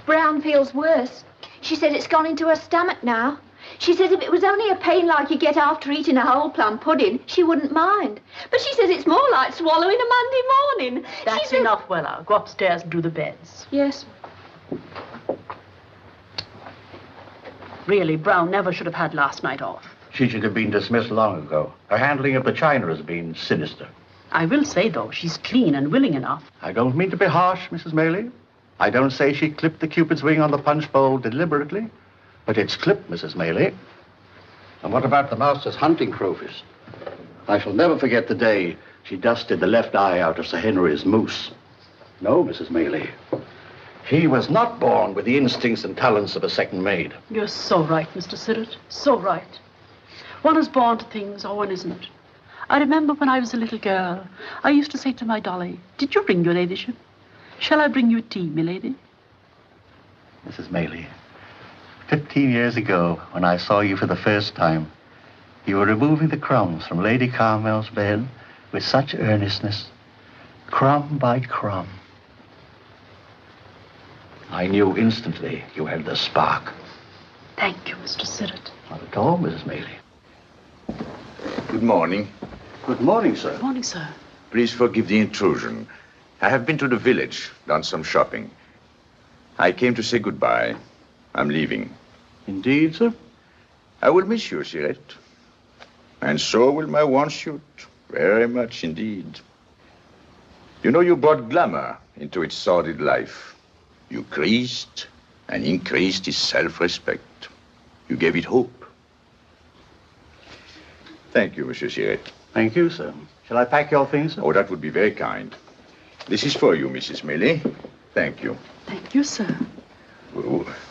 Brown feels worse. She said it's gone into her stomach now. She says if it was only a pain like you get after eating a whole plum pudding, she wouldn't mind. But she says it's more like swallowing a Monday morning. That's enough, Wella. Go upstairs and do the beds. Yes. Really, Brown never should have had last night off. She should have been dismissed long ago. Her handling of the china has been sinister. I will say, though, she's clean and willing enough. I don't mean to be harsh, Mrs. Maylie. I don't say she clipped the Cupid's wing on the punch bowl deliberately, but it's clipped, Mrs. Maylie. And what about the master's hunting crowfish? I shall never forget the day she dusted the left eye out of Sir Henry's moose. No, Mrs. Maylie. He was not born with the instincts and talents of a second maid. You're so right, Mr. Sirrett. So right. One is born to things, or one isn't. I remember when I was a little girl, I used to say to my dolly, "Did you ring, your ladyship? Shall I bring you tea, milady?" Mrs. Maylie, 15 years ago, when I saw you for the first time, you were removing the crumbs from Lady Carmel's bed with such earnestness, crumb by crumb. I knew instantly you had the spark. Thank you, Mr. Sirrett. Not at all, Mrs. Maylie. Good morning. Good morning, sir. Good morning, sir. Please forgive the intrusion. I have been to the village, done some shopping. I came to say goodbye. I'm leaving. Indeed, sir? I will miss you, Sirrett. And so will my one suit. Very much indeed. You know, you brought glamour into its sordid life. You creased and increased its self-respect. You gave it hope. Thank you, Monsieur Sirrett. Thank you, sir. Shall I pack your things, sir? Oh, that would be very kind. This is for you, Mrs. Maylie. Thank you. Thank you, sir.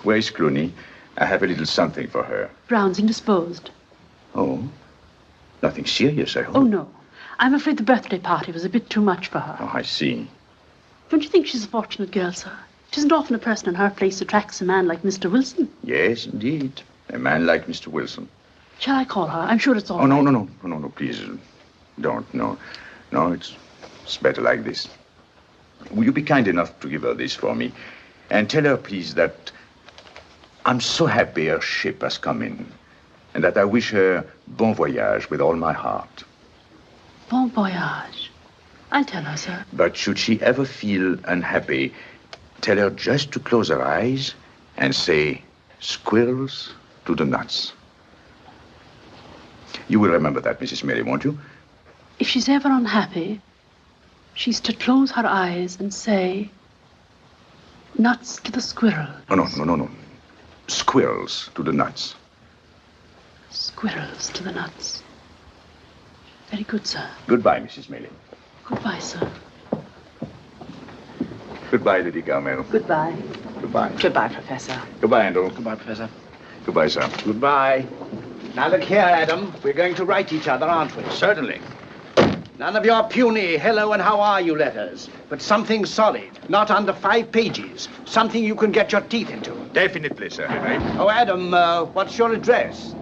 Where is Cluny? I have a little something for her. Brown's indisposed. Oh? Nothing serious, I hope. Oh, no. I'm afraid the birthday party was a bit too much for her. Oh, I see. Don't you think she's a fortunate girl, sir? It isn't often a person in her place attracts a man like Mr. Wilson. Yes, indeed. A man like Mr. Wilson. Shall I call her? I'm sure it's all right. right. No, please. Don't. No, it's better like this. Will you be kind enough to give her this for me? And tell her, please, that I'm so happy her ship has come in. And that I wish her bon voyage with all my heart. Bon voyage. I'll tell her, sir. But should she ever feel unhappy, tell her just to close her eyes and say, squirrels to the nuts. You will remember that, Mrs. Mary, won't you? If she's ever unhappy, she's to close her eyes and say, nuts to the squirrel. Oh, no. Squirrels to the nuts. Squirrels to the nuts. Very good, sir. Goodbye, Mrs. Maylie. Goodbye, sir. Goodbye, Lady Carmel. Goodbye. Goodbye. Goodbye, Professor. Goodbye, Andrew. Goodbye, Professor. Goodbye, sir. Goodbye. Now look here, Adam. We're going to write each other, aren't we? Certainly. None of your puny hello and how are you letters, but something solid, not under 5 pages. Something you can get your teeth into. Definitely, Sir Henry. Oh, Adam, what's your address?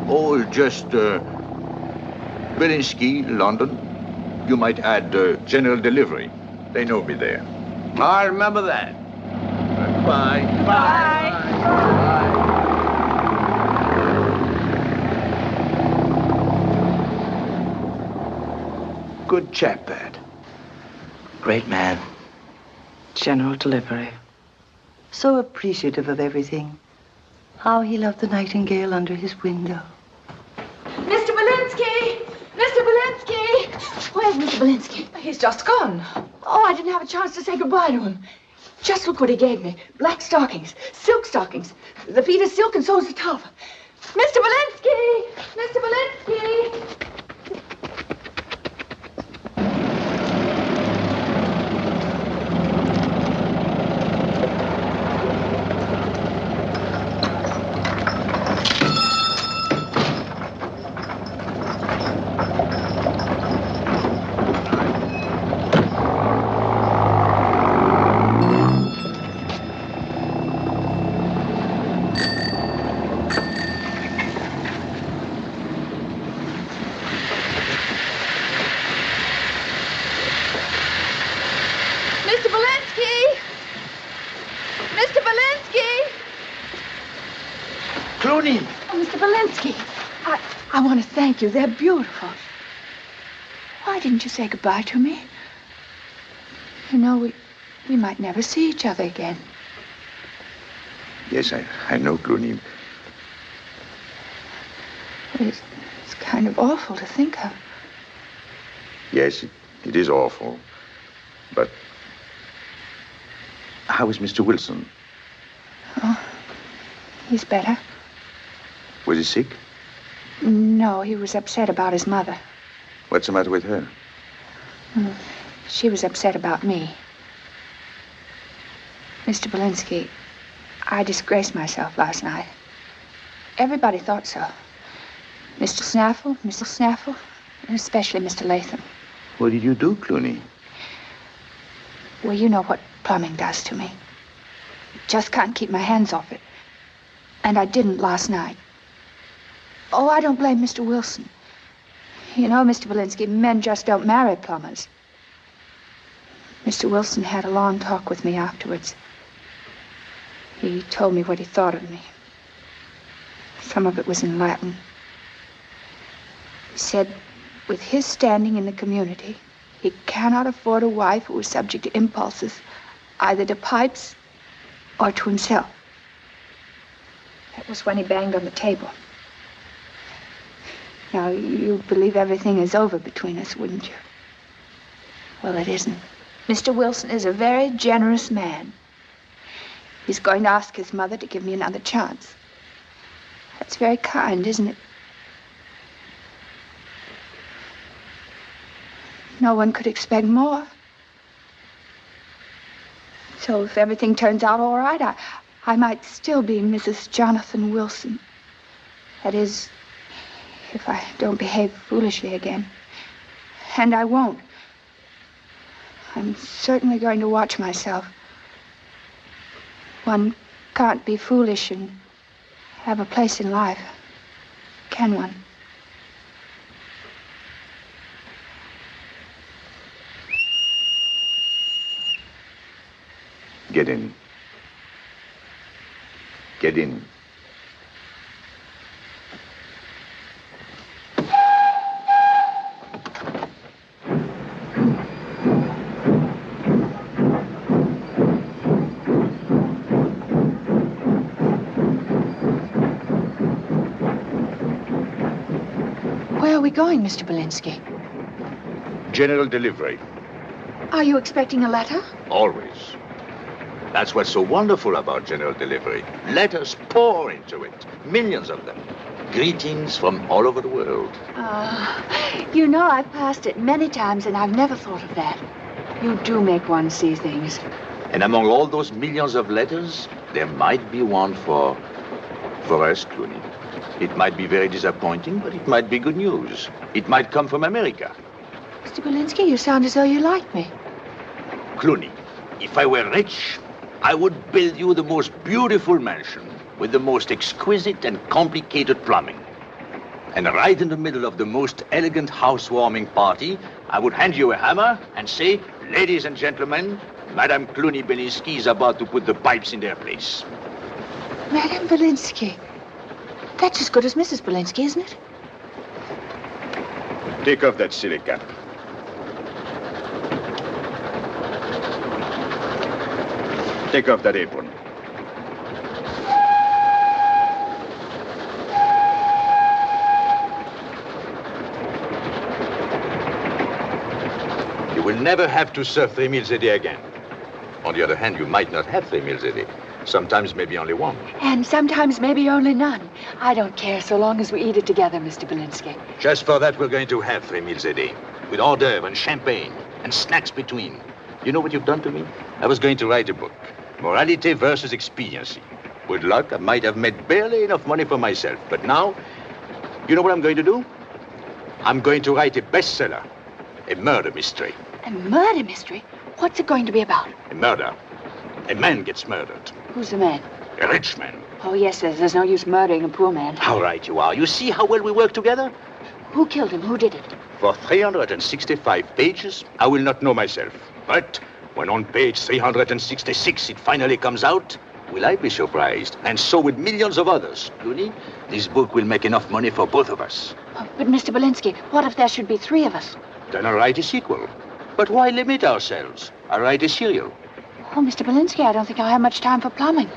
Oh, just Belinsky, London. You might add general delivery. They know me there. I'll remember that. Bye. Bye. Good chap, that. Great man. General delivery. So appreciative of everything. How he loved the nightingale under his window. Mr. Belinsky! Mr. Belinsky! Where's Mr. Belinsky? He's just gone. Oh, I didn't have a chance to say goodbye to him. Just look what he gave me. Black stockings, silk stockings. The feet are silk and so's the top. Mr. Belinsky! Mr. Belinsky! Mr. Belinsky! Mr. Belinsky! Cluny! Oh, Mr. Belinsky, I want to thank you. They're beautiful. Why didn't you say goodbye to me? You know, we might never see each other again. Yes, I know, Cluny. It's kind of awful to think of. Yes, it is awful. But how is Mr. Wilson? Oh, he's better. Was he sick? No, he was upset about his mother. What's the matter with her? She was upset about me. Mr. Belinsky, I disgraced myself last night. Everybody thought so. Mr. Snaffle, Mrs. Snaffle, and especially Mr. Latham. What did you do, Cluny? Well, you know what plumbing does to me. Just can't keep my hands off it. And I didn't last night. Oh, I don't blame Mr. Wilson. You know, Mr. Belinsky, men just don't marry plumbers. Mr. Wilson had a long talk with me afterwards. He told me what he thought of me. Some of it was in Latin. He said, with his standing in the community, he cannot afford a wife who is subject to impulses, either to pipes or to himself. That was when he banged on the table. Now, you'd believe everything is over between us, wouldn't you? Well, it isn't. Mr. Wilson is a very generous man. He's going to ask his mother to give me another chance. That's very kind, isn't it? No one could expect more. So if everything turns out all right, I might still be Mrs. Jonathan Wilson. That is, if I don't behave foolishly again. And I won't. I'm certainly going to watch myself. One can't be foolish and have a place in life, can one? Get in. Get in. Where are we going, Mr. Belinsky? General delivery. Are you expecting a letter? Always. That's what's so wonderful about general delivery. Letters pour into it. Millions of them. Greetings from all over the world. You know, I've passed it many times and I've never thought of that. You do make one see things. And among all those millions of letters, there might be one for For us, Cluny, it might be very disappointing, but it might be good news. It might come from America. Mr. Belinsky, you sound as though you like me. Cluny, if I were rich, I would build you the most beautiful mansion with the most exquisite and complicated plumbing. And right in the middle of the most elegant housewarming party, I would hand you a hammer and say, ladies and gentlemen, Madame Cluny Belinsky is about to put the pipes in their place. Madame Belinsky. That's as good as Mrs. Belinsky, isn't it? Take off that silly cap. Take off that apron. You will never have to serve 3 meals a day again. On the other hand, you might not have 3 meals a day. Sometimes maybe only one. And sometimes maybe only none. I don't care so long as we eat it together, Mr. Belinsky. Just for that, we're going to have 3 meals a day. With hors d'oeuvre and champagne and snacks between. You know what you've done to me? I was going to write a book. Morality versus expediency. With luck, I might have made barely enough money for myself. But now, you know what I'm going to do? I'm going to write a bestseller. A murder mystery. A murder mystery? What's it going to be about? A murder. A man gets murdered. Who's the man? A rich man. Oh, yes, there's no use murdering a poor man. How right you are. You see how well we work together? Who killed him? Who did it? For 365 pages, I will not know myself. But when on page 366 it finally comes out, will I be surprised? And so will millions of others. Cluny, this book will make enough money for both of us. Oh, but, Mr. Belinsky, what if there should be 3 of us? Then I'll write a sequel. But why limit ourselves? I'll write a serial. Oh, Mr. Belinsky, I don't think I'll have much time for plumbing.